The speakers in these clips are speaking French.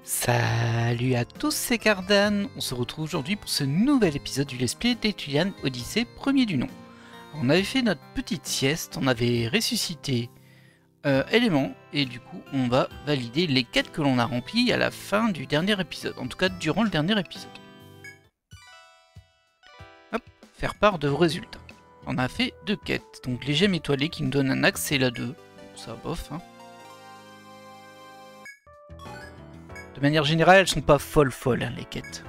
Salut à tous, c'est Cardan. On se retrouve aujourd'hui pour ce nouvel épisode du Let's Play d'Etudiant Odyssey, premier du nom. On avait fait notre petite sieste, on avait ressuscité éléments, et du coup on va valider les quêtes que l'on a remplies à la fin du dernier épisode, en tout cas durant le dernier épisode. Hop, faire part de vos résultats. On a fait 2 quêtes, donc les gemmes étoilées qui nous donnent un accès là 2, ça bof hein. De manière générale, elles sont pas folles hein, les quêtes.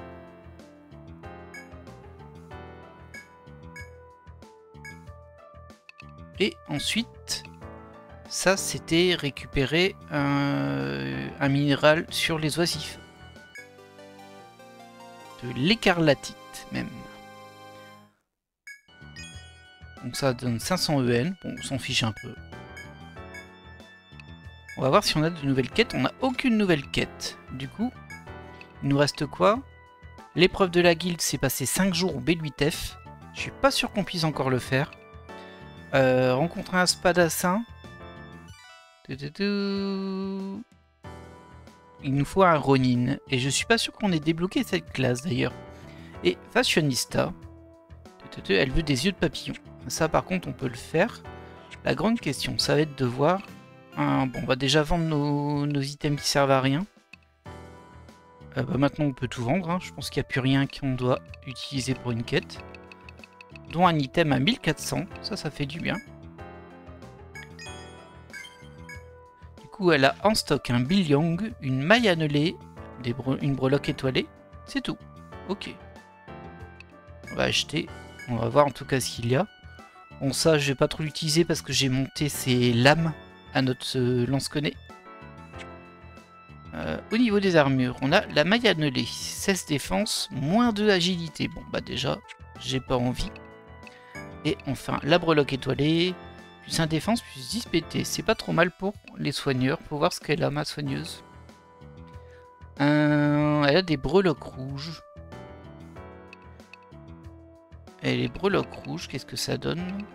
Et ensuite, ça c'était récupérer un minéral sur les oisifs. De l'écarlatite même. Donc ça donne 500 EN, bon on s'en fiche un peu. On va voir si on a de nouvelles quêtes, on n'a aucune nouvelle quête. Du coup, il nous reste quoi? L'épreuve de la guilde, c'est passé 5 jours au B8F. Je suis pas sûr qu'on puisse encore le faire. Rencontrer un spadassin. Il nous faut un Ronin. Et je suis pas sûr qu'on ait débloqué cette classe d'ailleurs. Et fashionista. Elle veut des yeux de papillon. Ça par contre on peut le faire. La grande question, ça va être de voir... bon, on va déjà vendre nos items qui servent à rien. Maintenant on peut tout vendre. Hein. Je pense qu'il n'y a plus rien qu'on doit utiliser pour une quête. Dont un item à 1400. Ça fait du bien. Du coup, elle a en stock un Bilyong, une maille annelée, une breloque étoilée. C'est tout. Ok. On va acheter. On va voir en tout cas ce qu'il y a. Bon, ça, je vais pas trop l'utiliser parce que j'ai monté ces lames à notre lance-connaît. Au niveau des armures, on a la maille annelée. 16 défense, moins 2 agilité. Bon, bah déjà, j'ai pas envie. Et enfin, la breloque étoilée. Plus 1 défense, plus 10 PT. C'est pas trop mal pour les soigneurs. Faut voir ce qu'elle a, ma soigneuse. Elle a des breloques rouges. Et les breloques rouges, qu'est-ce que ça donne?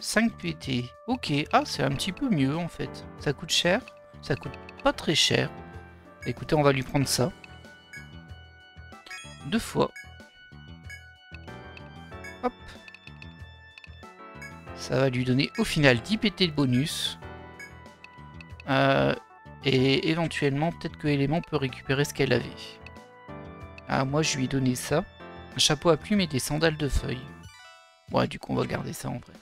5 PT. Ok. Ah, c'est un petit peu mieux, en fait. Ça coûte cher. Ça coûte pas très cher. Écoutez, on va lui prendre ça. 2 fois. Hop. Ça va lui donner au final 10 PT de bonus. Et éventuellement, peut-être que l'élément peut récupérer ce qu'elle avait. Ah, moi je lui ai donné ça. Un chapeau à plumes et des sandales de feuilles. Ouais, du coup on va garder ça en vrai.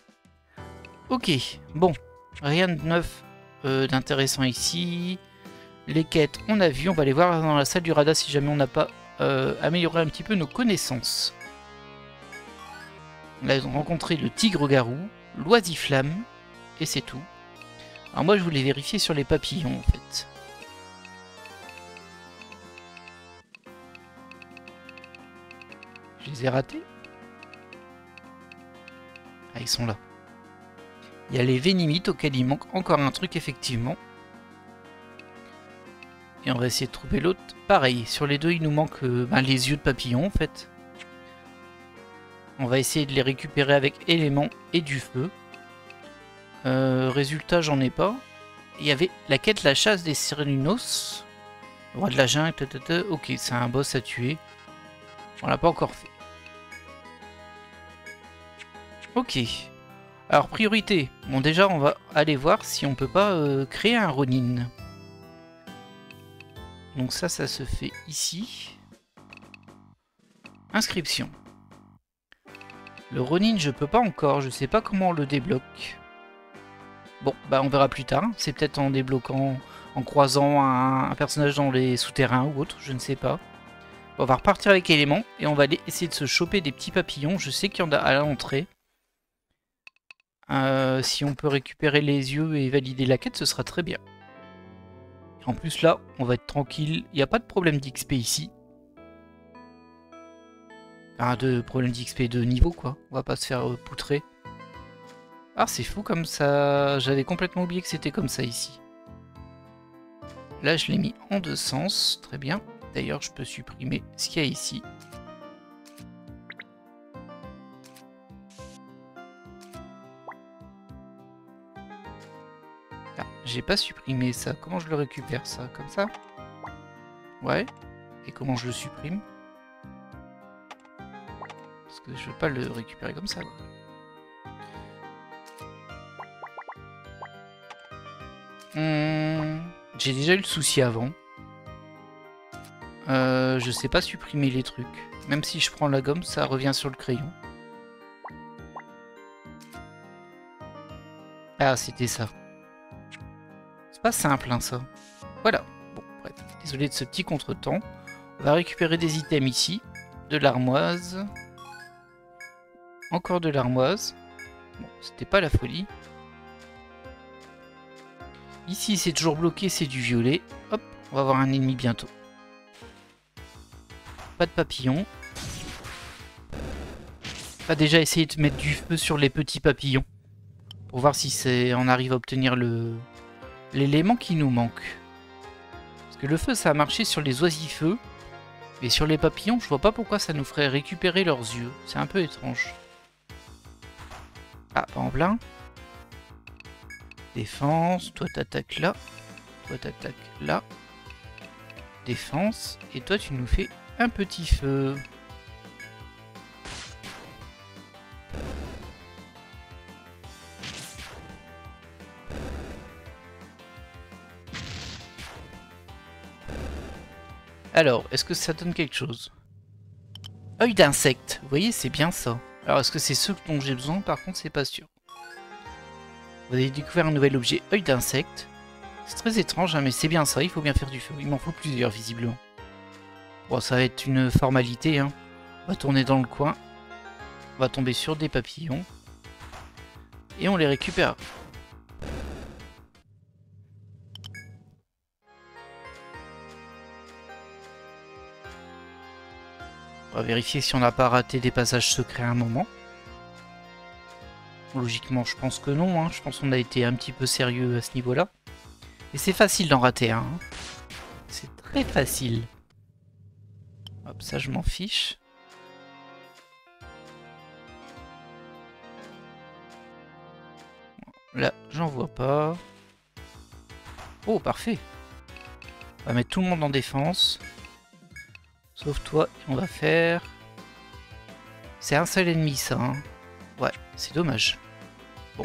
Ok, bon. Rien de neuf d'intéressant ici. Les quêtes, on a vu. On va aller voir dans la salle du radar si jamais on n'a pas amélioré un petit peu nos connaissances. On a rencontré le tigre-garou, l'oisiflamme, et c'est tout. Alors moi je voulais vérifier sur les papillons en fait. Je les ai ratés. Ah, ils sont là. Il y a les vénimites auxquels il manque encore un truc effectivement. Et on va essayer de trouver l'autre. Pareil, sur les deux il nous manque les yeux de papillon en fait. On va essayer de les récupérer avec éléments et du feu. Résultat, j'en ai pas. Il y avait la quête la chasse des Cyrénunos. Le roi de la jungle, ok, c'est un boss à tuer. On l'a pas encore fait. Ok. Alors, priorité. Bon, déjà, on va aller voir si on peut pas créer un Ronin. Donc ça se fait ici. Inscription. Le Ronin, je peux pas encore. Je sais pas comment on le débloque. Bon, bah on verra plus tard. C'est peut-être en débloquant, en croisant un personnage dans les souterrains ou autre, je ne sais pas. On va repartir avec éléments et on va aller essayer de se choper des petits papillons. Je sais qu'il y en a à l'entrée. Si on peut récupérer les yeux et valider la quête, ce sera très bien. En plus là, on va être tranquille. Il n'y a pas de problème d'XP ici. Enfin, de problème d'XP de niveau quoi. On va pas se faire poutrer. Ah, c'est fou comme ça. J'avais complètement oublié que c'était comme ça ici. Là, je l'ai mis en 2 sens. Très bien. D'ailleurs, je peux supprimer ce qu'il y a ici. Ah, J'ai pas supprimé ça. Comment je le récupère ça? Comme ça? Ouais. Et comment je le supprime? Parce que je veux pas le récupérer comme ça. J'ai déjà eu le souci avant. Je sais pas supprimer les trucs. Même si je prends la gomme, ça revient sur le crayon. Ah, c'était ça. C'est pas simple, hein, ça. Voilà. Bon, bref. Désolé de ce petit contretemps. On va récupérer des items ici. De l'armoise. Encore de l'armoise. Bon, c'était pas la folie. Ici, c'est toujours bloqué, c'est du violet. Hop, on va avoir un ennemi bientôt. Pas de papillons. On va déjà essayer de mettre du feu sur les petits papillons. Pour voir si on arrive à obtenir l'élément qui nous manque. Parce que le feu, ça a marché sur les oisifeux. Mais sur les papillons, je vois pas pourquoi ça nous ferait récupérer leurs yeux. C'est un peu étrange. Ah, pas en plein. Défense, toi t'attaques là. Toi t'attaques là. Défense. Et toi tu nous fais un petit feu. Alors, est-ce que ça donne quelque chose? Œil d'insecte. Vous voyez, c'est bien ça. Alors, est-ce que c'est ce dont j'ai besoin? Par contre, c'est pas sûr. Vous avez découvert un nouvel objet, œil d'insecte. C'est très étrange, hein, mais c'est bien ça. Il faut bien faire du feu. Il m'en faut plusieurs, visiblement. Bon, ça va être une formalité, hein. On va tourner dans le coin. On va tomber sur des papillons. Et on les récupère. On va vérifier si on n'a pas raté des passages secrets à un moment. Logiquement, je pense que non. Hein. Je pense qu'on a été un petit peu sérieux à ce niveau-là. Et c'est facile d'en rater un. Hein. C'est très facile. Hop, ça je m'en fiche. Là, j'en vois pas. Oh, parfait. On va mettre tout le monde en défense. Sauf toi, on va faire... C'est un seul ennemi, ça. Hein. Ouais, c'est dommage. Bon.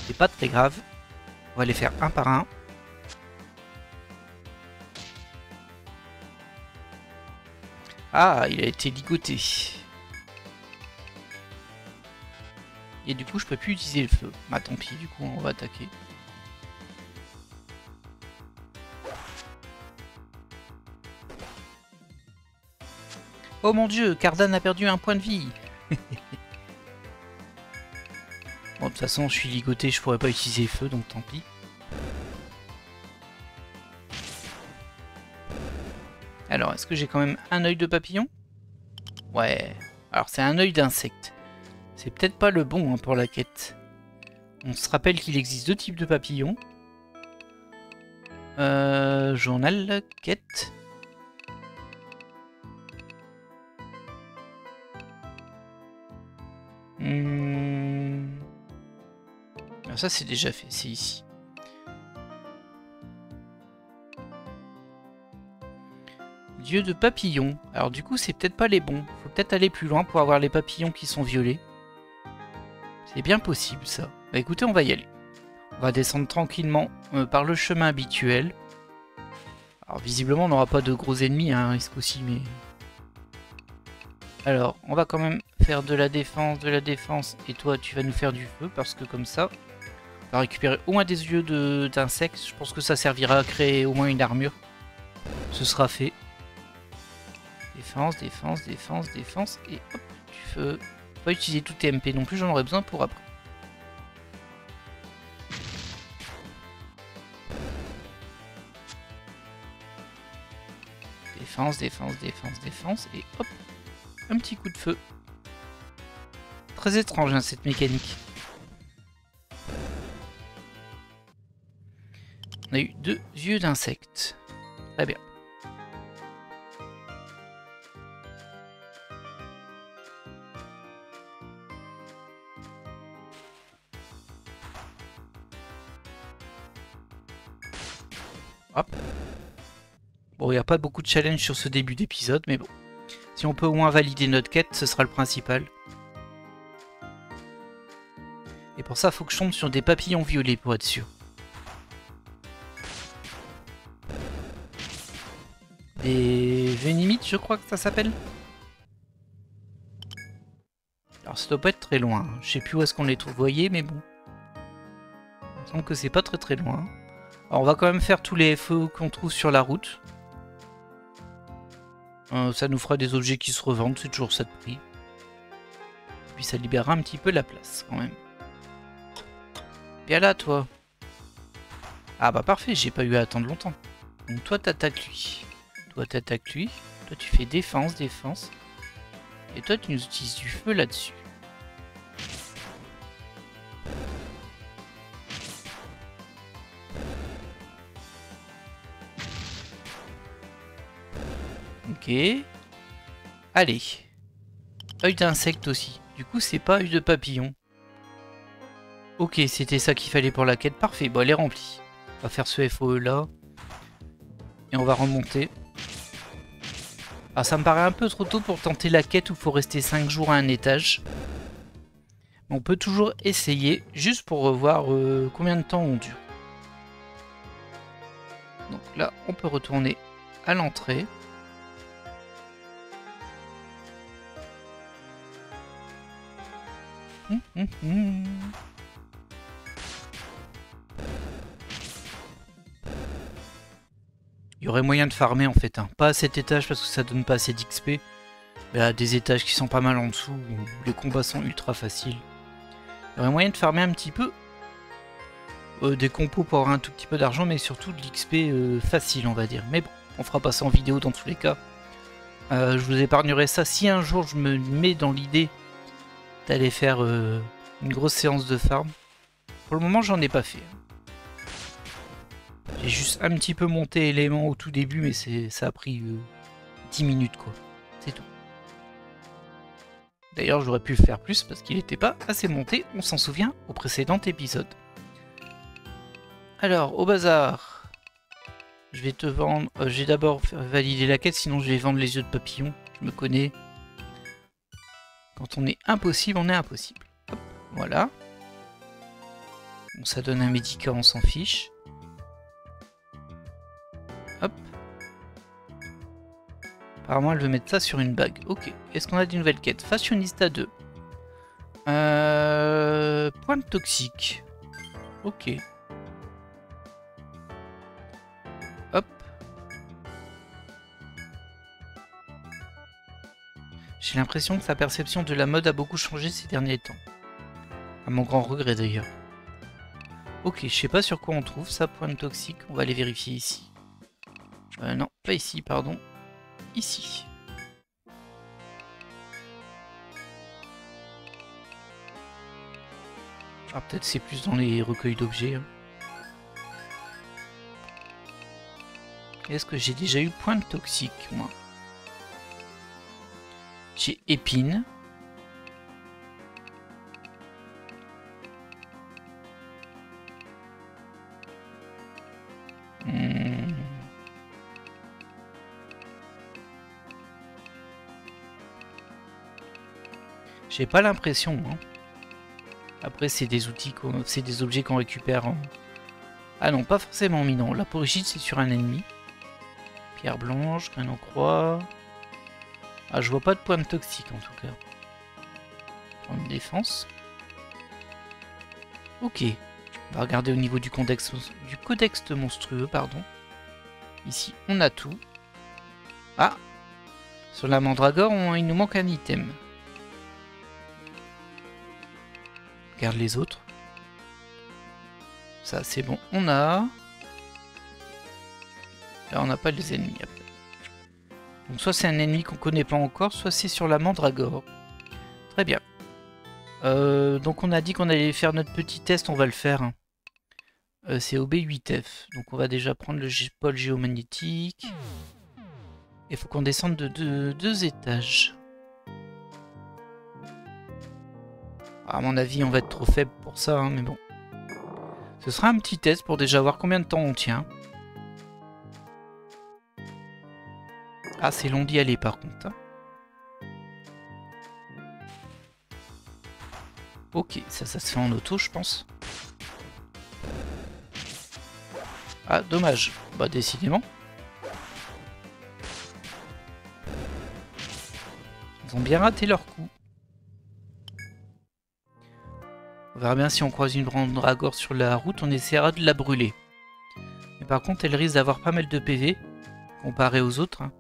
C'est pas très grave. On va les faire un par un. Ah, il a été ligoté. Et du coup, je peux plus utiliser le feu. Bah tant pis, du coup, on va attaquer. Oh mon dieu, Cardan a perdu un point de vie. Bon, de toute façon, je suis ligoté, je pourrais pas utiliser le feu, donc tant pis. Alors, est-ce que j'ai quand même un œil de papillon? Ouais. Alors, c'est un œil d'insecte. C'est peut-être pas le bon hein, pour la quête. On se rappelle qu'il existe deux types de papillons. Journal, quête. Alors ça c'est déjà fait, c'est ici. Dieu de papillons. Alors du coup c'est peut-être pas les bons. Faut peut-être aller plus loin pour avoir les papillons qui sont violets. C'est bien possible ça. Bah écoutez, on va y aller. On va descendre tranquillement par le chemin habituel. Alors visiblement on n'aura pas de gros ennemis hein, risque aussi, mais... Alors on va quand même faire de la défense, et toi tu vas nous faire du feu parce que comme ça on va récupérer au moins des yeux d'insectes. Je pense que ça servira à créer au moins une armure. Ce sera fait. Défense, défense, défense, défense et hop, du feu. Faut pas utiliser tout tes MP non plus, j'en aurai besoin pour après. Défense, défense, défense, défense et hop, un petit coup de feu. Très étrange hein, cette mécanique. On a eu 2 yeux d'insectes. Très bien. Hop. Bon, il n'y a pas beaucoup de challenge sur ce début d'épisode, mais bon. Si on peut au moins valider notre quête, ce sera le principal. Et pour ça, il faut que je tombe sur des papillons violets pour être sûr. Des Venimites, je crois que ça s'appelle. Alors ça doit pas être très loin. Je sais plus où est-ce qu'on les trouve, vous voyez, mais bon. Il me semble que c'est pas très loin. Alors on va quand même faire tous les feux qu'on trouve sur la route. Ça nous fera des objets qui se revendent, c'est toujours ça de prix. Puis ça libérera un petit peu la place quand même. Viens là toi. Ah bah parfait, j'ai pas eu à attendre longtemps. Donc toi t'attaques lui. Toi t'attaques lui. Toi tu fais défense, défense. Et toi tu nous utilises du feu là-dessus. Ok. Allez. Œil d'insecte aussi. Du coup, c'est pas œil de papillon. Ok, c'était ça qu'il fallait pour la quête. Parfait. Bon, elle est remplie. On va faire ce FOE là. Et on va remonter. Ah, ça me paraît un peu trop tôt pour tenter la quête où il faut rester 5 jours à un étage. Mais on peut toujours essayer, juste pour voir combien de temps on dure. Donc là, on peut retourner à l'entrée. Il y aurait moyen de farmer en fait, hein. Pas à cet étage parce que ça donne pas assez d'XP, mais à des étages qui sont pas mal en dessous où les combats sont ultra faciles. Il y aurait moyen de farmer un petit peu des compos pour avoir un tout petit peu d'argent, mais surtout de l'XP facile on va dire. Mais bon, on fera pas ça en vidéo dans tous les cas. Je vous épargnerai ça si un jour je me mets dans l'idée d'aller faire une grosse séance de farm. Pour le moment j'en ai pas fait. J'ai juste un petit peu monté éléments au tout début, mais ça a pris 10 minutes quoi. C'est tout. D'ailleurs j'aurais pu le faire plus parce qu'il n'était pas assez monté, on s'en souvient au précédent épisode. Alors, au bazar, je vais te vendre... je vais d'abord valider la quête, sinon je vais vendre les yeux de papillon. Je me connais. Quand on est impossible, on est impossible. Hop, voilà. Bon, ça donne un médicament, on s'en fiche. Hop. Apparemment, elle veut mettre ça sur une bague. Ok. Est-ce qu'on a des nouvelles quêtes? Fashionista 2. Pointe toxique. Ok. Hop. J'ai l'impression que sa perception de la mode a beaucoup changé ces derniers temps. À mon grand regret d'ailleurs. Ok, je sais pas sur quoi on trouve ça, pointe toxique. On va aller vérifier ici. Non, pas ici, pardon. Ici. Ah, peut-être c'est plus dans les recueils d'objets. Hein. Est-ce que j'ai déjà eu pointe toxique, moi? J'ai épine. J'ai pas l'impression. Hein. Après, c'est des outils, c'est des objets qu'on récupère. En... Ah non, pas forcément minant. La porrigide, c'est sur un ennemi. Pierre blanche, graine en croix. Ah, je vois pas de pointe toxique en tout cas. Point de défense. Ok. On va regarder au niveau du codex monstrueux, pardon. Ici, on a tout. Ah! Sur la mandragore, il nous manque un item. Regarde les autres. Ça, c'est bon. On a... Là, on n'a pas les ennemis après. Donc, soit c'est un ennemi qu'on connaît pas encore, soit c'est sur la mandragore. Très bien. Donc, on a dit qu'on allait faire notre petit test. On va le faire. Hein. C'est OB8F. Donc, on va déjà prendre le pôle géomagnétique. Il faut qu'on descende de 2 étages. À mon avis, on va être trop faible pour ça, hein, mais bon. Ce sera un petit test pour déjà voir combien de temps on tient. Ah, c'est long d'y aller par contre. Hein. Ok, ça se fait en auto, je pense. Ah, dommage. Bah, décidément. Ils ont bien raté leur coup. On verra bien si on croise une mandragore sur la route, on essaiera de la brûler. Mais par contre, elle risque d'avoir pas mal de PV, comparé aux autres. Hein.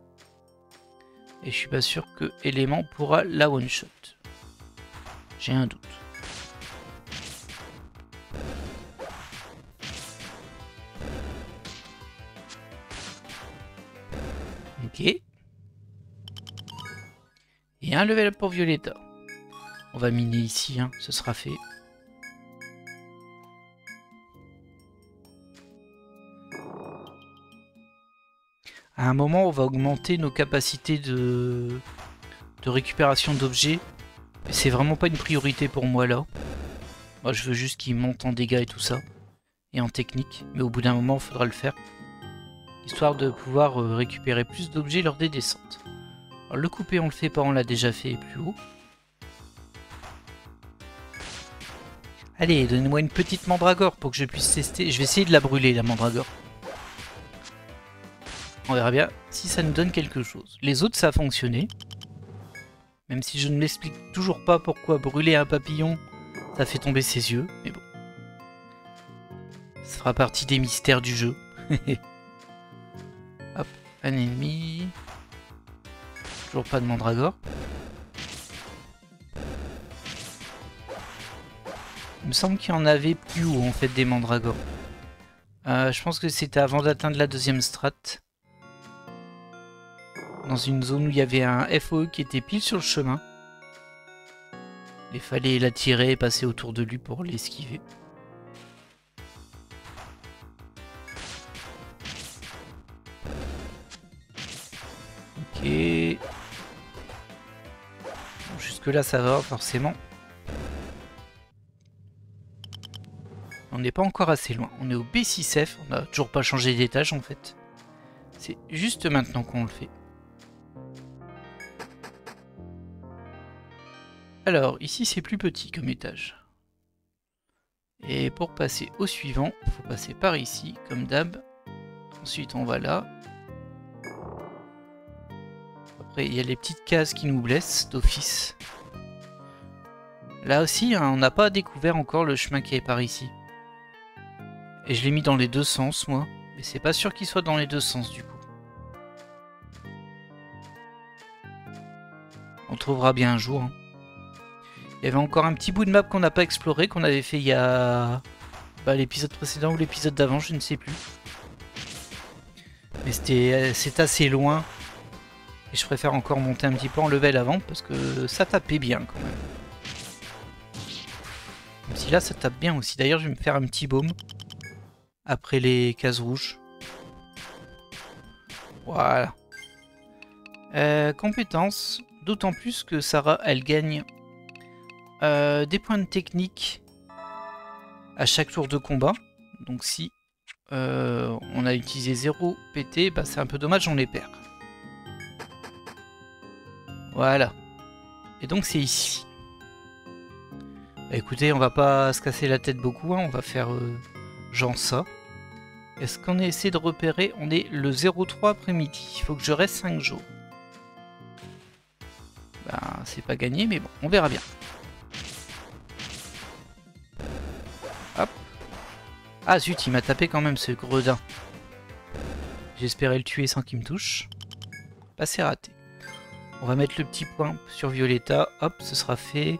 Et je suis pas sûr que Élément pourra la one-shot. J'ai un doute. Ok. Et un level up pour Violetta. On va miner ici, hein, ce sera fait. À un moment, on va augmenter nos capacités de récupération d'objets. Mais c'est vraiment pas une priorité pour moi là. Moi, je veux juste qu'il monte en dégâts et tout ça. Et en technique. Mais au bout d'un moment, il faudra le faire. Histoire de pouvoir récupérer plus d'objets lors des descentes. Alors, le couper, on le fait pas, on l'a déjà fait plus haut. Allez, donnez-moi une petite mandragore pour que je puisse tester. Je vais essayer de la brûler, la mandragore. On verra bien si ça nous donne quelque chose. Les autres, ça a fonctionné. Même si je ne m'explique toujours pas pourquoi brûler un papillon, ça fait tomber ses yeux. Mais bon. Ça fera partie des mystères du jeu. Hop, un ennemi. Toujours pas de mandragore. Il me semble qu'il y en avait plus haut en fait des mandragores. Je pense que c'était avant d'atteindre la deuxième strate. Dans une zone où il y avait un FOE qui était pile sur le chemin. Il fallait l'attirer et passer autour de lui pour l'esquiver. Ok. Bon, jusque là ça va forcément. On n'est pas encore assez loin. On est au B6F. On n'a toujours pas changé d'étage en fait. C'est juste maintenant qu'on le fait. Alors, ici c'est plus petit comme étage. Et pour passer au suivant, il faut passer par ici, comme d'hab. Ensuite on va là. Après il y a les petites cases qui nous blessent d'office. Là aussi, hein, on n'a pas découvert encore le chemin qui est par ici. Et je l'ai mis dans les deux sens, moi. Mais c'est pas sûr qu'il soit dans les deux sens, du coup. On trouvera bien un jour. Hein. Il y avait encore un petit bout de map qu'on n'a pas exploré, qu'on avait fait il y a... l'épisode précédent ou l'épisode d'avant, je ne sais plus. Mais c'est assez loin. Et je préfère encore monter un petit peu en level avant, parce que ça tapait bien, quand même. Même si là, ça tape bien aussi. D'ailleurs, je vais me faire un petit baume. Après les cases rouges. Voilà. Compétences. D'autant plus que Sarah, elle gagne des points de technique à chaque tour de combat. Donc si on a utilisé 0 PT, bah c'est un peu dommage, on les perd. Voilà. Et donc c'est ici. Bah, écoutez, on va pas se casser la tête beaucoup, hein, on va faire genre ça. Est-ce qu'on essaie de repérer? On est le 03 après-midi. Il faut que je reste 5 jours. Ben, c'est pas gagné, mais bon, on verra bien. Hop. Ah zut, il m'a tapé quand même, ce gredin. J'espérais le tuer sans qu'il me touche. Bah, c'est raté. On va mettre le petit point sur Violetta. Hop, ce sera fait.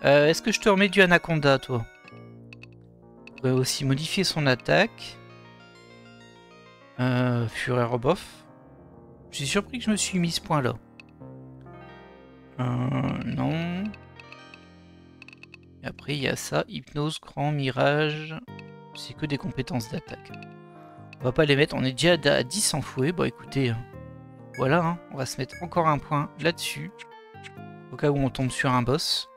Est-ce que je te remets du Anaconda, toi? On pourrait aussi modifier son attaque. Fureur bof. Je suis surpris que je me suis mis ce point là. Non. Et après il y a ça, hypnose, grand, mirage. C'est que des compétences d'attaque. On va pas les mettre, on est déjà à 10 en fouet. Bon écoutez, voilà, hein, on va se mettre encore un point là-dessus. Au cas où on tombe sur un boss.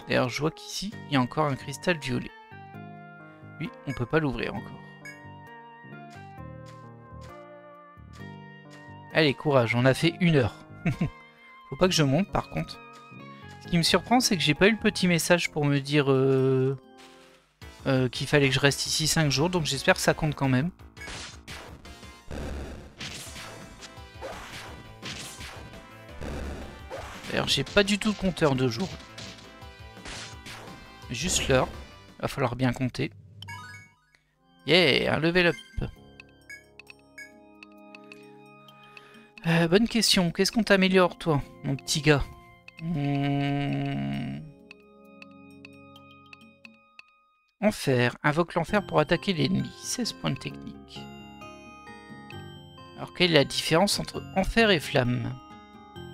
D'ailleurs je vois qu'ici, il y a encore un cristal violet. Lui, on peut pas l'ouvrir encore. Allez, courage, on a fait 1 heure. Faut pas que je monte par contre. Ce qui me surprend, c'est que j'ai pas eu le petit message pour me dire qu'il fallait que je reste ici 5 jours, donc j'espère que ça compte quand même. D'ailleurs, j'ai pas du tout de compteur de jours. Juste l'heure. Va falloir bien compter. Yeah, un level up. Bonne question. Qu'est-ce qu'on t'améliore, toi, mon petit gars? Enfer. Invoque l'enfer pour attaquer l'ennemi. 16 points de technique. Alors, quelle est la différence entre enfer et flamme?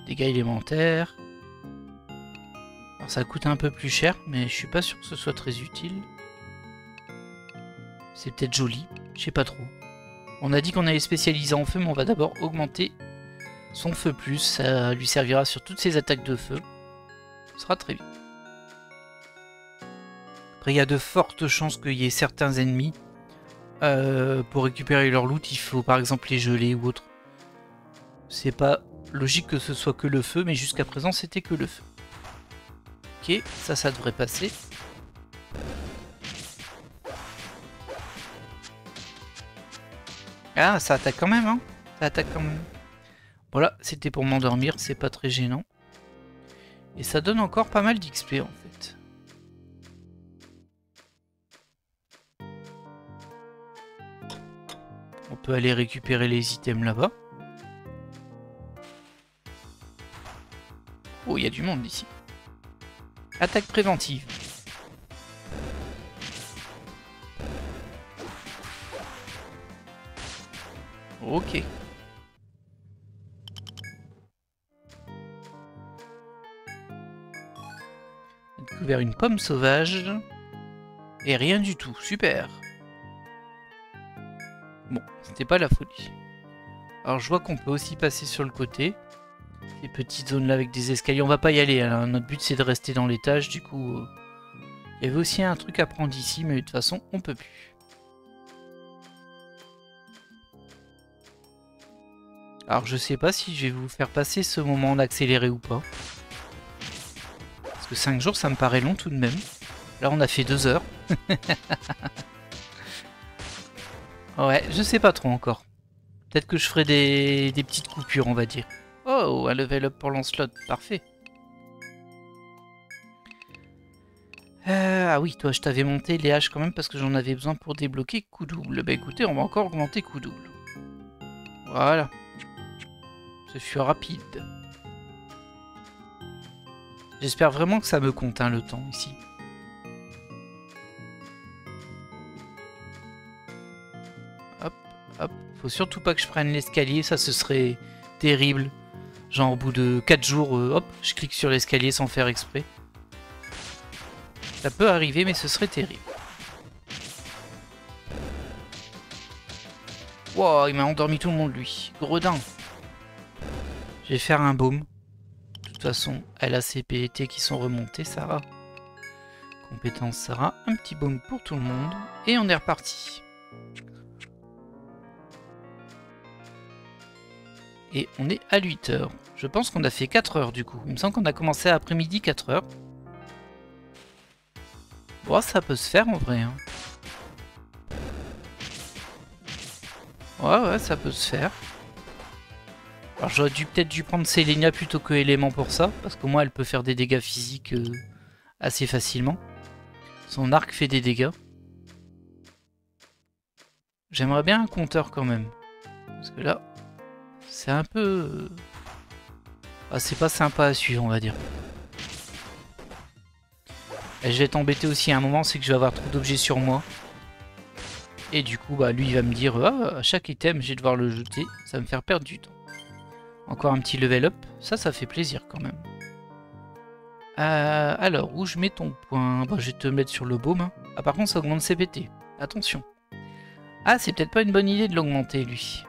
Dégâts élémentaires. Alors, ça coûte un peu plus cher, mais je suis pas sûr que ce soit très utile. C'est peut-être joli. Je sais pas trop. On a dit qu'on allait spécialiser en feu, mais on va d'abord augmenter son feu plus. Ça lui servira sur toutes ses attaques de feu. Ce sera très bien. Après, il y a de fortes chances qu'il y ait certains ennemis. Pour récupérer leur loot, il faut par exemple les geler ou autre. C'est pas logique que ce soit que le feu, mais jusqu'à présent c'était que le feu. Ok, ça devrait passer. Ah, ça attaque quand même, hein. Ça attaque quand même. Voilà, c'était pour m'endormir, c'est pas très gênant. Et ça donne encore pas mal d'XP en fait. On peut aller récupérer les items là-bas. Oh, il y a du monde ici. Attaque préventive. Ok. On a découvert une pomme sauvage. Et rien du tout. Super. Bon, c'était pas la folie. Alors je vois qu'on peut aussi passer sur le côté. Ces petites zones là avec des escaliers. On va pas y aller. Hein. Notre but c'est de rester dans l'étage. Du coup, il y avait aussi un truc à prendre ici. Mais de toute façon, on peut plus. Alors je sais pas si je vais vous faire passer ce moment en accéléré ou pas. Parce que 5 jours ça me paraît long tout de même. Là on a fait 2 heures. Ouais, je sais pas trop encore. Peut-être que je ferai des petites coupures on va dire. Oh, un level up pour Lancelot, parfait. Ah oui, toi je t'avais monté les haches quand même parce que j'en avais besoin pour débloquer coup double. Bah écoutez, on va encore augmenter coup double. Voilà. Ce fut rapide. J'espère vraiment que ça me compte hein, le temps ici. Hop, hop. Faut surtout pas que je prenne l'escalier, ça ce serait terrible. Genre au bout de 4 jours, hop, je clique sur l'escalier sans faire exprès. Ça peut arriver mais ce serait terrible. Wow, il m'a endormi tout le monde lui. Gredin. Je vais faire un baume. De toute façon, elle a ses PET qui sont remontés, Sarah. Compétence Sarah. Un petit baume pour tout le monde. Et on est reparti. Et on est à 8 heures. Je pense qu'on a fait 4 heures du coup. Il me semble qu'on a commencé à après-midi 4 heures. Bon, ça peut se faire en vrai. Hein. Ouais, ça peut se faire. Alors j'aurais peut-être dû prendre Selenia plutôt que Élément pour ça, parce qu'au moins elle peut faire des dégâts physiques assez facilement. Son arc fait des dégâts. J'aimerais bien un compteur quand même. Parce que là, c'est un peu... Ah, c'est pas sympa à suivre, on va dire. Et je vais t'embêter aussi à un moment, c'est que je vais avoir trop d'objets sur moi. Et du coup, bah lui il va me dire, ah, à chaque item, je vais devoir le jeter. Ça va me faire perdre du temps. Encore un petit level up, ça fait plaisir quand même. Alors, où je mets ton point? Bah, je vais te mettre sur le baume. Hein. Ah, par contre, ça augmente CPT. Attention. Ah, c'est peut-être pas une bonne idée de l'augmenter, lui.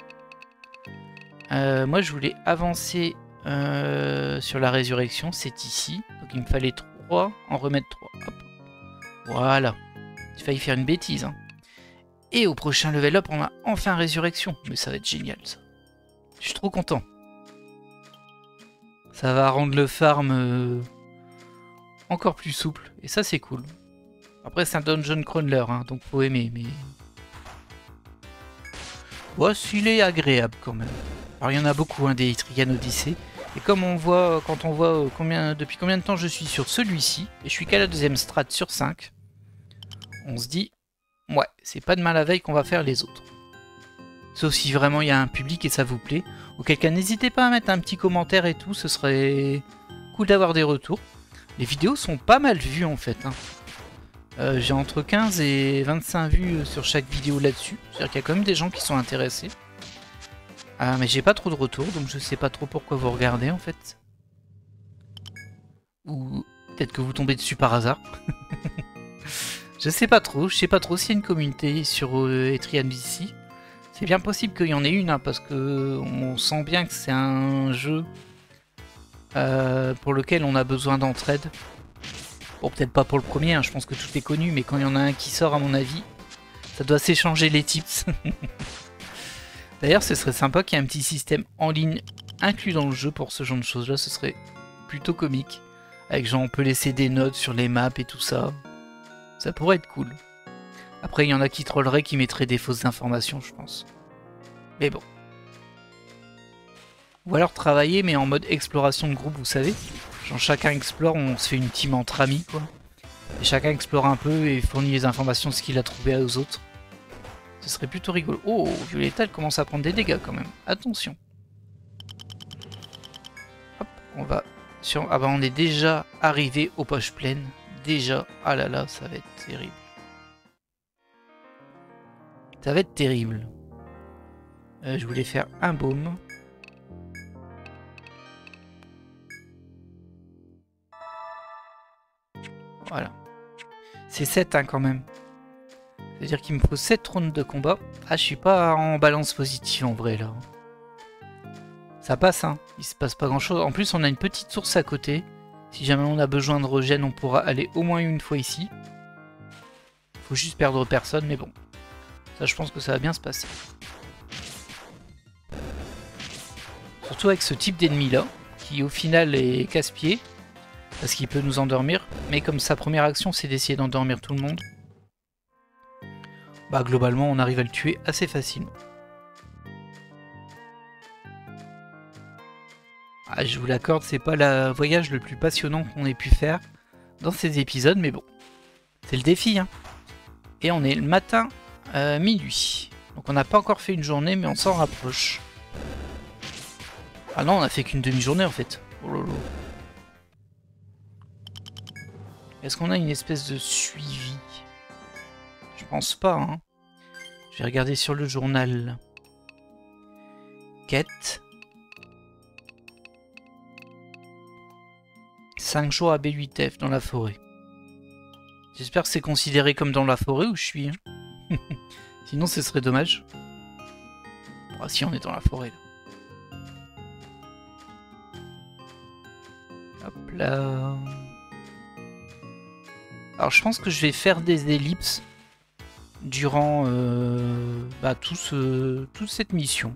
Moi, je voulais avancer sur la résurrection. C'est ici. Donc, il me fallait 3, en remettre 3. Hop. Voilà. J'ai failli faire une bêtise. Hein. Et au prochain level up, on a enfin résurrection. Mais ça va être génial, ça. Je suis trop content. Ça va rendre le farm encore plus souple. Et ça, c'est cool. Après, c'est un dungeon crawler, hein, donc faut aimer, mais... Ouais, s'il est agréable quand même. Alors, il y en a beaucoup, hein, des Etrian Odyssey. Et comme on voit, quand on voit depuis combien de temps je suis sur celui-ci, et je suis qu'à la deuxième strat sur 5, on se dit, ouais, c'est pas demain la veille qu'on va faire les autres. Sauf si vraiment il y a un public et ça vous plaît. Auquel cas, n'hésitez pas à mettre un petit commentaire et tout, ce serait cool d'avoir des retours. Les vidéos sont pas mal vues en fait. Hein. J'ai entre 15 et 25 vues sur chaque vidéo là-dessus. C'est-à-dire qu'il y a quand même des gens qui sont intéressés. Mais j'ai pas trop de retours, donc je sais pas trop pourquoi vous regardez en fait. Ou peut-être que vous tombez dessus par hasard. Je sais pas trop s'il y a une communauté sur Etrian Odyssey. C'est bien possible qu'il y en ait une, hein, parce que on sent bien que c'est un jeu pour lequel on a besoin d'entraide. Bon, peut-être pas pour le premier, hein, je pense que tout est connu, mais quand il y en a un qui sort, à mon avis, ça doit s'échanger les tips. D'ailleurs, ce serait sympa qu'il y ait un petit système en ligne inclus dans le jeu pour ce genre de choses-là, ce serait plutôt comique. Avec genre, on peut laisser des notes sur les maps et tout ça. Ça pourrait être cool. Après, il y en a qui trolleraient, qui mettraient des fausses informations, je pense. Mais bon. Ou alors travailler, mais en mode exploration de groupe, vous savez. Genre chacun explore, on se fait une team entre amis, quoi. Et chacun explore un peu et fournit les informations de ce qu'il a trouvé aux autres. Ce serait plutôt rigolo. Oh, Violetta, elle commence à prendre des dégâts quand même. Attention. Hop, on va sur... Ah bah on est déjà arrivé aux poches pleines. Déjà. Ah là là, ça va être terrible. Ça va être terrible. Je voulais faire un baume. Voilà. C'est 7 hein, quand même. C'est-à-dire qu'il me faut 7 rounds de combat. Ah, je suis pas en balance positive en vrai là. Ça passe, hein. Il se passe pas grand-chose. En plus, on a une petite source à côté. Si jamais on a besoin de regen, on pourra aller au moins une fois ici. Faut juste perdre personne, mais bon. Ça, je pense que ça va bien se passer. Surtout avec ce type d'ennemi là, qui au final est casse-pied. Parce qu'il peut nous endormir. Mais comme sa première action, c'est d'essayer d'endormir tout le monde. Bah globalement, on arrive à le tuer assez facilement. Ah, je vous l'accorde, c'est pas le voyage le plus passionnant qu'on ait pu faire dans ces épisodes, mais bon. C'est le défi, hein. Et on est le matin minuit. Donc on n'a pas encore fait une journée, mais on s'en rapproche. Ah non, on a fait qu'une demi-journée en fait. Oh lolo. Est-ce qu'on a une espèce de suivi? Je pense pas, hein. Je vais regarder sur le journal. Quête. 5 jours à B8F dans la forêt. J'espère que c'est considéré comme dans la forêt où je suis. Hein. Sinon, ce serait dommage. Ah, si, on est dans la forêt, là. Hop là. Alors, je pense que je vais faire des ellipses durant toute cette mission.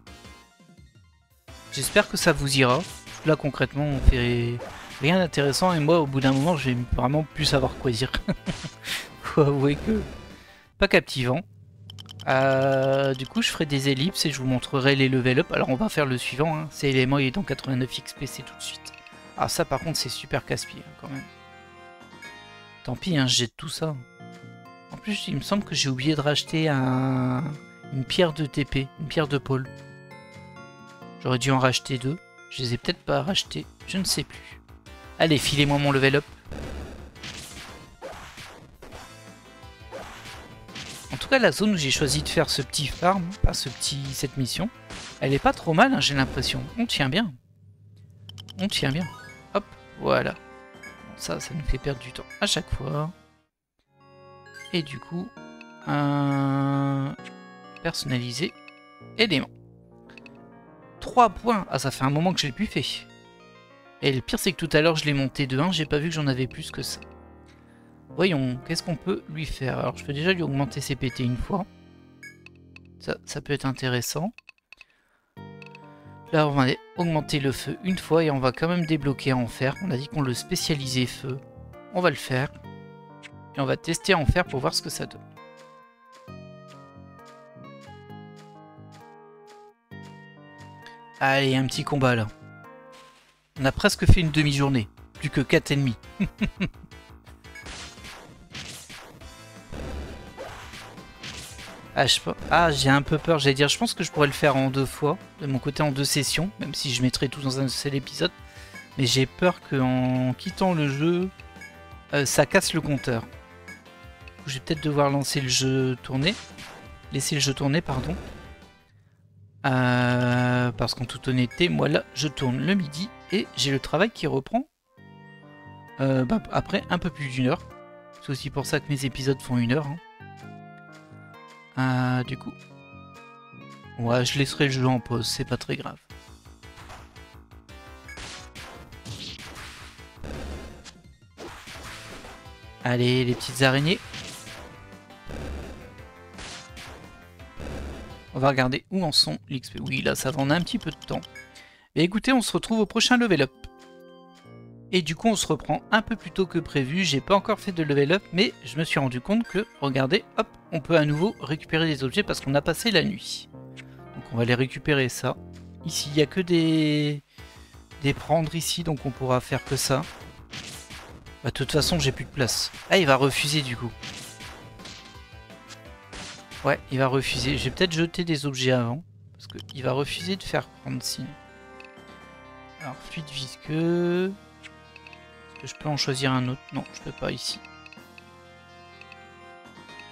J'espère que ça vous ira. Là, concrètement, on fait rien d'intéressant et moi, au bout d'un moment, je vais vraiment plus savoir quoi dire. Faut avouer que pas captivant. Du coup, je ferai des ellipses et je vous montrerai les level up. Alors, on va faire le suivant. Hein. C'est élément, il est dans 89 XP, c'est tout de suite. Ah, ça, par contre, c'est super casse-pied hein, quand même. Tant pis, hein, je jette tout ça. En plus, il me semble que j'ai oublié de racheter une pierre de TP, une pierre de pôle. J'aurais dû en racheter 2. Je les ai peut-être pas rachetés, je ne sais plus. Allez, filez-moi mon level up. En tout cas, la zone où j'ai choisi de faire ce petit farm, enfin cette mission, elle est pas trop mal, hein, j'ai l'impression. On tient bien. On tient bien. Hop, voilà. Ça nous fait perdre du temps à chaque fois. Et du coup, personnaliser élément. 3 points. Ah, ça fait un moment que je l'ai plus fait. Et le pire, c'est que tout à l'heure, je l'ai monté de 1. J'ai pas vu que j'en avais plus que ça. Voyons, qu'est-ce qu'on peut lui faire? Alors, je peux déjà lui augmenter ses PT une fois. Ça peut être intéressant. Là, on va augmenter le feu une fois et on va quand même débloquer en fer. On a dit qu'on le spécialisait feu. On va le faire. Et on va tester en fer pour voir ce que ça donne. Allez, un petit combat là. On a presque fait une demi-journée. Plus que 4 ennemis. J'ai un peu peur. J'allais dire, je pense que je pourrais le faire en 2 fois. De mon côté, en 2 sessions. Même si je mettrai tout dans un seul épisode. Mais j'ai peur qu'en quittant le jeu, ça casse le compteur. Je vais peut-être devoir lancer le jeu tourner. Laisser le jeu tourner, pardon. Parce qu'en toute honnêteté, moi là, je tourne le midi et j'ai le travail qui reprend après un peu plus d'1 heure. C'est aussi pour ça que mes épisodes font 1 heure. Hein. Du coup, ouais, je laisserai le jeu en pause, c'est pas très grave. Allez, les petites araignées. On va regarder où en sont l'XP. Oui, là, ça va en a un petit peu de temps. Et écoutez, on se retrouve au prochain level up. Et du coup, on se reprend un peu plus tôt que prévu. J'ai pas encore fait de level up, mais je me suis rendu compte que, regardez, hop, on peut à nouveau récupérer des objets parce qu'on a passé la nuit. Donc on va les récupérer ça. Ici, il n'y a que des prendre ici, donc on pourra faire que ça. Bah, de toute façon, j'ai plus de place. Ah, il va refuser du coup. Ouais, il va refuser. J'ai peut-être jeté des objets avant. Parce qu'il va refuser de faire prendre signe. Alors, fluide visqueux. Est-ce que je peux en choisir un autre? Non, je peux pas ici.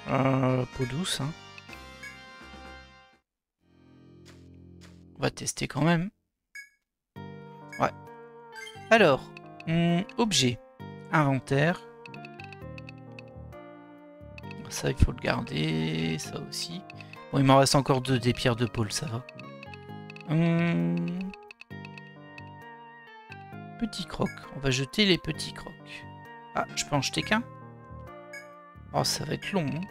Peau douce, hein. On va tester quand même. Ouais. Alors, objet. Inventaire. Ça, il faut le garder. Ça aussi. Bon, il m'en reste encore 2 des pierres de pôle, ça va. Petit croc. On va jeter les petits crocs. Ah, je peux en jeter qu'un? Oh, ça va être long. Hein.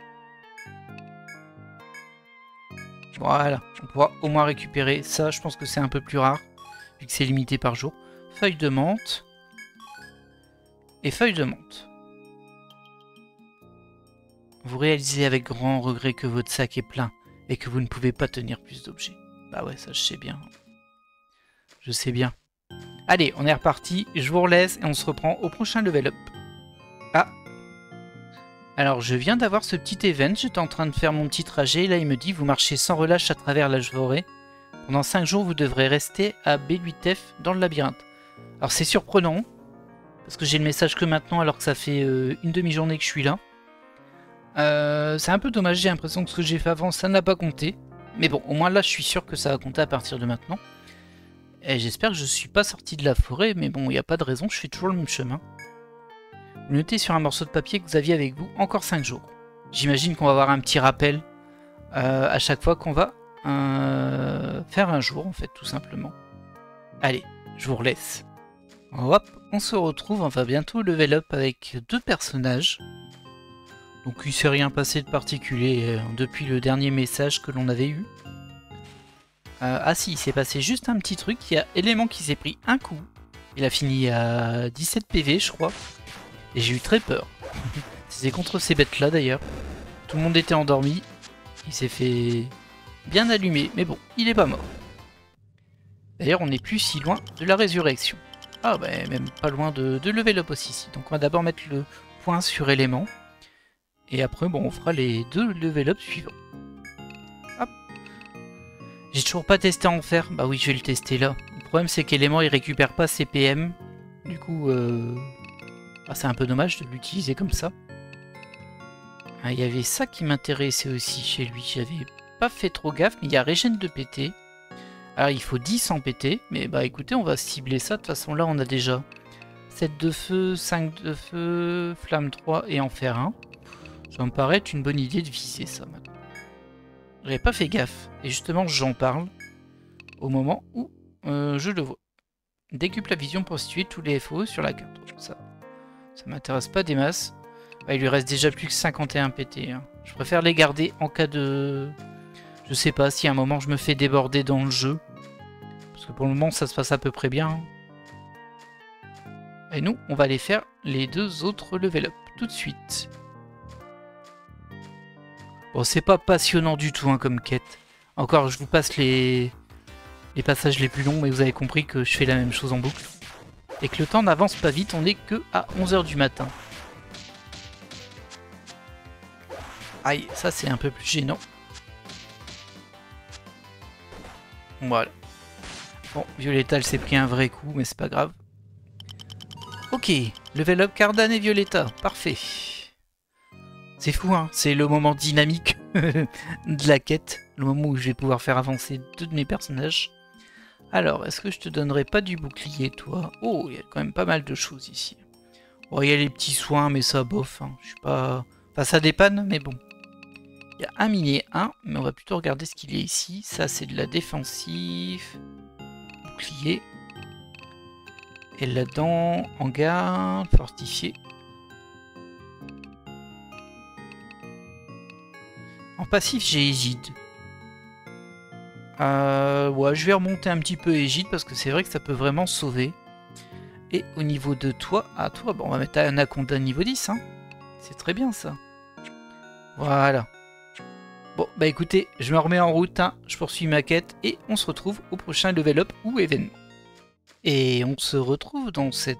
Voilà. On pourra au moins récupérer ça. Je pense que c'est un peu plus rare. Vu que c'est limité par jour. Feuille de menthe. Et feuille de menthe. Vous réalisez avec grand regret que votre sac est plein et que vous ne pouvez pas tenir plus d'objets. Bah ouais, ça je sais bien. Je sais bien. Allez, on est reparti, je vous relaisse et on se reprend au prochain level up. Ah. Alors je viens d'avoir ce petit event, j'étais en train de faire mon petit trajet, là il me dit vous marchez sans relâche à travers la forêt. Pendant 5 jours vous devrez rester à B8F dans le labyrinthe. Alors c'est surprenant, parce que j'ai le message que maintenant alors que ça fait une demi-journée que je suis là. C'est un peu dommage, j'ai l'impression que ce que j'ai fait avant, ça n'a pas compté. Mais bon, au moins là, je suis sûr que ça va compter à partir de maintenant. Et j'espère que je suis pas sorti de la forêt, mais bon, il n'y a pas de raison, je fais toujours le même chemin. Vous notez sur un morceau de papier que vous aviez avec vous encore 5 jours. J'imagine qu'on va avoir un petit rappel à chaque fois qu'on va faire un jour, en fait, tout simplement. Allez, je vous relaisse. Hop, on se retrouve, on va bientôt level up avec 2 personnages. Donc il ne s'est rien passé de particulier depuis le dernier message que l'on avait eu. Ah si, il s'est passé juste un petit truc, il y a Élément qui s'est pris un coup. Il a fini à 17 PV je crois. Et j'ai eu très peur. C'était contre ces bêtes là d'ailleurs. Tout le monde était endormi. Il s'est fait bien allumer, mais bon, il est pas mort. D'ailleurs on n'est plus si loin de la résurrection. Ah bah même pas loin de level up aussi. Donc on va d'abord mettre le point sur Élément. Et après, bon, on fera les 2 level up suivants. Hop. J'ai toujours pas testé en fer. Bah oui, je vais le tester là. Le problème, c'est qu'Élément, il récupère pas ses PM. Du coup, c'est un peu dommage de l'utiliser comme ça. Ah, il y avait ça qui m'intéressait aussi chez lui. J'avais pas fait trop gaffe, mais il y a régène de PT. Alors, il faut 10 en PT. Mais bah écoutez, on va cibler ça. De toute façon, là, on a déjà 7 de feu, 5 de feu, flamme 3 et enfer 1. Ça me paraît être une bonne idée de viser ça maintenant. J'avais pas fait gaffe. Et justement, j'en parle au moment où je le vois. Décuple la vision pour situer tous les FO sur la carte. Ça m'intéresse pas des masses. Ah, il lui reste déjà plus que 51 PT. Hein. Je préfère les garder en cas de... Je sais pas si à un moment je me fais déborder dans le jeu. Parce que pour le moment, ça se passe à peu près bien. Et nous, on va aller faire les 2 autres level up tout de suite. Bon, c'est pas passionnant du tout hein, comme quête. Encore, je vous passe les passages les plus longs, mais vous avez compris que je fais la même chose en boucle. Et que le temps n'avance pas vite, on n'est que à 11 h du matin. Aïe, ça c'est un peu plus gênant. Voilà. Bon, Violetta, elle s'est pris un vrai coup, mais c'est pas grave. Ok, level up Cardan et Violetta, parfait. C'est fou, hein, c'est le moment dynamique de la quête, le moment où je vais pouvoir faire avancer 2 de mes personnages. Alors, est-ce que je te donnerai pas du bouclier, toi? Oh, il y a quand même pas mal de choses ici. Bon, il y a les petits soins, mais ça, bof, hein, je suis pas... Enfin, ça dépanne, mais bon. Il y a un minier 1, mais on va plutôt regarder ce qu'il y a ici. Ça, c'est de la défensive. Bouclier. Et là-dedans, hangar, fortifié. En passif, j'ai Égide. Ouais, je vais remonter un petit peu Égide parce que c'est vrai que ça peut vraiment sauver. Et au niveau de toi, bon, on va mettre Anaconda niveau 10. Hein. C'est très bien ça. Voilà. Bon, bah écoutez, je me remets en route, hein, je poursuis ma quête et on se retrouve au prochain level up ou événement. Et on se retrouve dans ce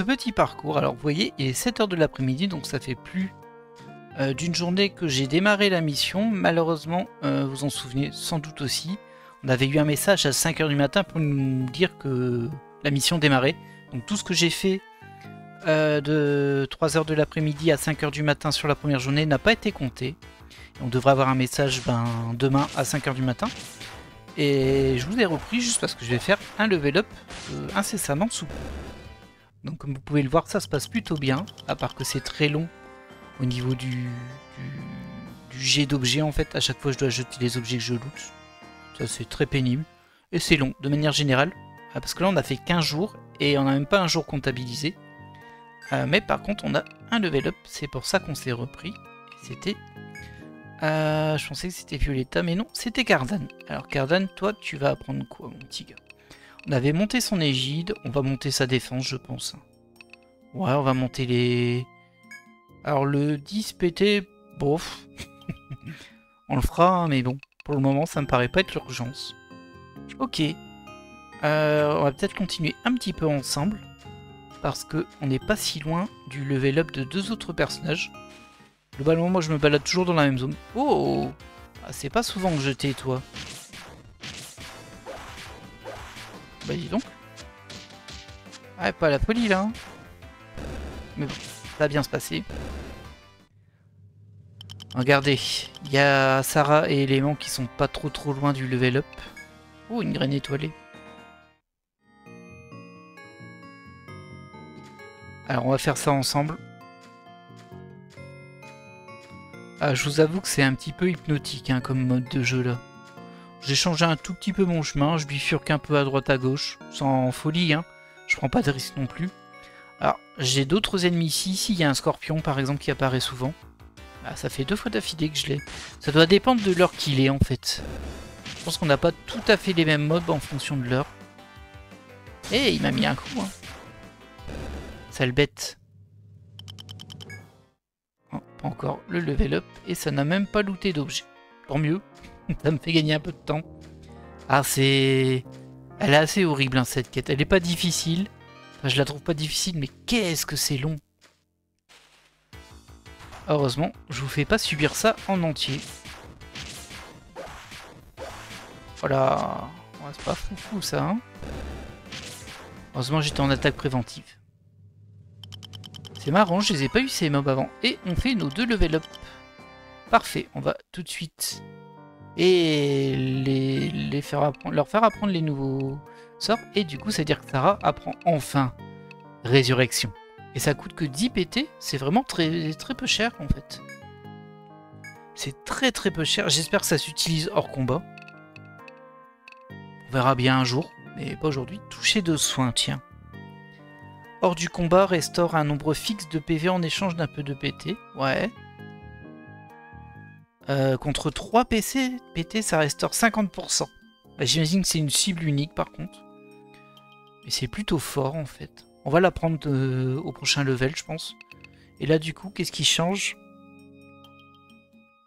petit parcours. Alors vous voyez, il est 7 h de l'après-midi, donc ça fait plus d'une journée que j'ai démarré la mission. Malheureusement, vous en souvenez sans doute aussi, on avait eu un message à 5 h du matin pour nous dire que la mission démarrait. Donc tout ce que j'ai fait de 3 h de l'après-midi à 5 h du matin sur la première journée n'a pas été compté. On devrait avoir un message demain à 5 h du matin. Et je vous ai repris juste parce que je vais faire un level up incessamment sous peu. Donc comme vous pouvez le voir, ça se passe plutôt bien, à part que c'est très long au niveau du jet d'objets en fait. À chaque fois je dois jeter les objets que je loot. Ça c'est très pénible. Et c'est long de manière générale. Parce que là on a fait 15 jours et on n'a même pas un jour comptabilisé. Mais par contre on a un level up, c'est pour ça qu'on s'est repris. C'était... je pensais que c'était Violetta, mais non, c'était Cardan. Alors Cardan, toi, tu vas apprendre quoi, mon petit gars? On avait monté son égide, on va monter sa défense, je pense. Ouais, on va monter les... Alors le 10 PT, bof. On le fera, hein, mais bon, pour le moment, ça me paraît pas être l'urgence. Ok. On va peut-être continuer un petit peu ensemble, parce qu'on n'est pas si loin du level up de 2 autres personnages. Globalement, moi je me balade toujours dans la même zone. Oh, ah, c'est pas souvent que je t'ai, toi. Bah dis donc. Ouais, pas la folie là. Hein. Mais bon, ça va bien se passer. Regardez, il y a Sarah et Élément qui sont pas trop loin du level up. Oh, une graine étoilée. Alors on va faire ça ensemble. Ah, je vous avoue que c'est un petit peu hypnotique hein, comme mode de jeu là. J'ai changé un tout petit peu mon chemin, je bifurque un peu à droite à gauche, sans folie, hein. Je prends pas de risque non plus. Alors, j'ai d'autres ennemis ici, il y a un scorpion par exemple qui apparaît souvent. Ah, ça fait 2 fois d'affilée que je l'ai. Ça doit dépendre de l'heure qu'il est en fait. Je pense qu'on n'a pas tout à fait les mêmes mobs en fonction de l'heure. Eh, il m'a mis un coup, hein. Sale bête. Oh, pas encore le level up et ça n'a même pas looté d'objet. Tant mieux, ça me fait gagner un peu de temps. Ah c'est... Elle est assez horrible hein, cette quête, elle est pas difficile. Enfin, je la trouve pas difficile mais qu'est-ce que c'est long. Heureusement, je vous fais pas subir ça en entier. Voilà, ouais, c'est pas fou ça hein. Heureusement j'étais en attaque préventive. C'est marrant, je les ai pas eu ces mobs avant. Et on fait nos 2 level up. Parfait, on va tout de suite et leur faire apprendre les nouveaux sorts. Et du coup, ça veut dire que Sarah apprend enfin Résurrection. Et ça coûte que 10 PT, c'est vraiment très peu cher en fait. C'est très peu cher, j'espère que ça s'utilise hors combat. On verra bien un jour, mais pas aujourd'hui. Toucher de soins, tiens. Hors du combat, restaure un nombre fixe de PV en échange d'un peu de PT. Ouais. Contre 3 PT, ça restaure 50%. Bah, j'imagine que c'est une cible unique par contre. Mais c'est plutôt fort en fait. On va la prendre au prochain level, je pense. Et là, du coup, qu'est-ce qui change?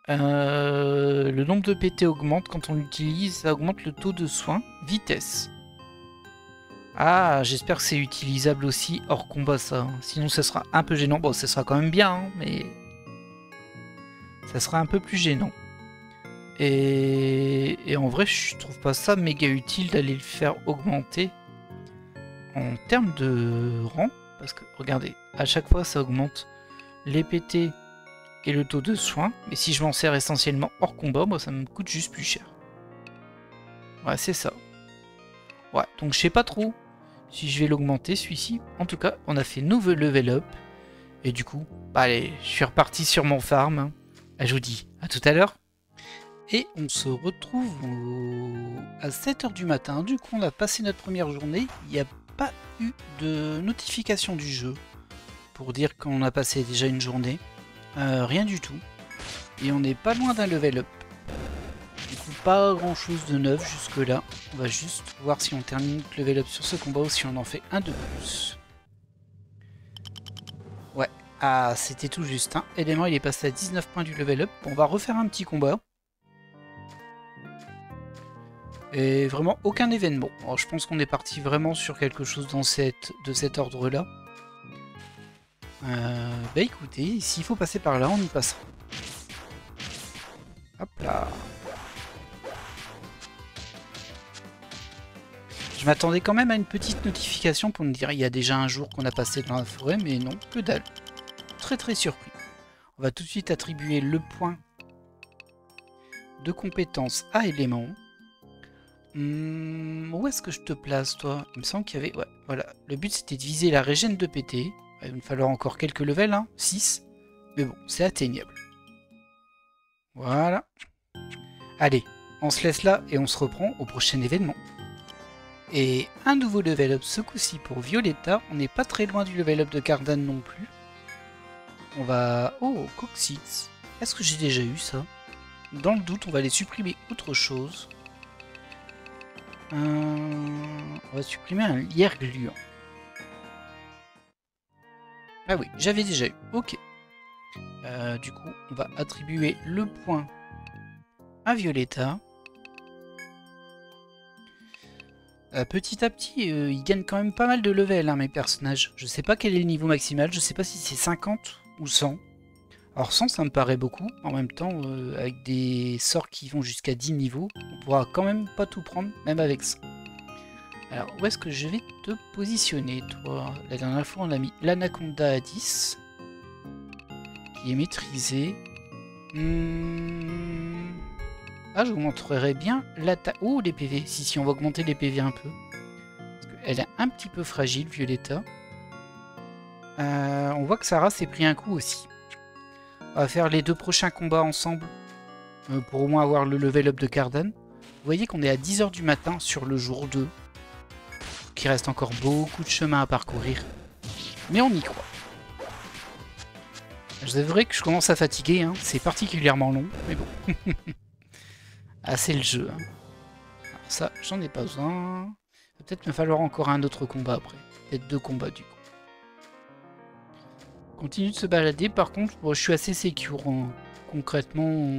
Le nombre de PT augmente quand on l'utilise. Ça augmente le taux de soin. Vitesse. Ah, j'espère que c'est utilisable aussi hors combat, ça. Sinon, ça sera un peu gênant. Bon, ça sera quand même bien, hein, mais... ça sera un peu plus gênant. Et en vrai, je trouve pas ça méga utile d'aller le faire augmenter en termes de rang. Parce que, regardez, à chaque fois, ça augmente les PT et le taux de soin. Mais si je m'en sers essentiellement hors combat, moi, ça me coûte juste plus cher. Ouais, c'est ça. Ouais, donc je sais pas trop si je vais l'augmenter, celui-ci. En tout cas, on a fait nouveau level up. Et du coup, bah allez, je suis reparti sur mon farm. Je vous dis à tout à l'heure. Et on se retrouve à 7 h du matin. Du coup, on a passé notre première journée. Il n'y a pas eu de notification du jeu pour dire qu'on a passé déjà une journée. Rien du tout. Et on n'est pas loin d'un level up. Du coup, pas grand chose de neuf jusque là. On va juste voir si on termine le level up sur ce combat ou si on en fait un de plus. Ouais, ah, c'était tout juste. Hein. Élément, il est passé à 19 points du level up. On va refaire un petit combat. Et vraiment aucun événement. Alors, je pense qu'on est parti vraiment sur quelque chose dans de cet ordre-là. Bah écoutez, s'il faut passer par là, on y passera. Hop là. Je m'attendais quand même à une petite notification pour me dire il y a déjà un jour qu'on a passé dans la forêt, mais non, que dalle. Très très surpris. On va tout de suite attribuer le point de compétence à élément. Où est-ce que je te place, toi? Il me semble qu'il y avait... Ouais, voilà. Le but, c'était de viser la régène de PT. Il va me falloir encore quelques levels, hein. 6. Mais bon, c'est atteignable. Voilà. Allez, on se laisse là et on se reprend au prochain événement. Et un nouveau level up ce coup-ci pour Violetta. On n'est pas très loin du level up de Cardan non plus. On va... Oh, Coccyx. Est-ce que j'ai déjà eu ça? Dans le doute, on va aller supprimer autre chose. On va supprimer un lierre gluant. Ah oui, j'avais déjà eu. Ok. Du coup, on va attribuer le point à Violetta. Petit à petit, ils gagnent quand même pas mal de level, hein, mes personnages. Je sais pas quel est le niveau maximal, je sais pas si c'est 50 ou 100. Alors 100, ça me paraît beaucoup. En même temps, avec des sorts qui vont jusqu'à 10 niveaux, on pourra quand même pas tout prendre, même avec ça. Alors, où est-ce que je vais te positionner, toi? La dernière fois, on a mis l'Anaconda à 10, qui est maîtrisé. Ah, je vous montrerai bien l'attaque. Oh, les PV. Si, on va augmenter les PV un peu. Parce qu'elle est un petit peu fragile, Violetta. On voit que Sarah s'est pris un coup aussi. On va faire les deux prochains combats ensemble. Pour au moins avoir le level up de Cardan. Vous voyez qu'on est à 10 h du matin sur le jour 2. Il reste encore beaucoup de chemin à parcourir. Mais on y croit. Je devrais que je commence à fatiguer. Hein. C'est particulièrement long. Mais bon. Ah, c'est le jeu. Hein. Alors ça, j'en ai pas besoin. Va peut-être me falloir encore un autre combat après. Peut-être 2 combats du coup. Continue de se balader. Par contre, bon, je suis assez secure. Hein. Concrètement,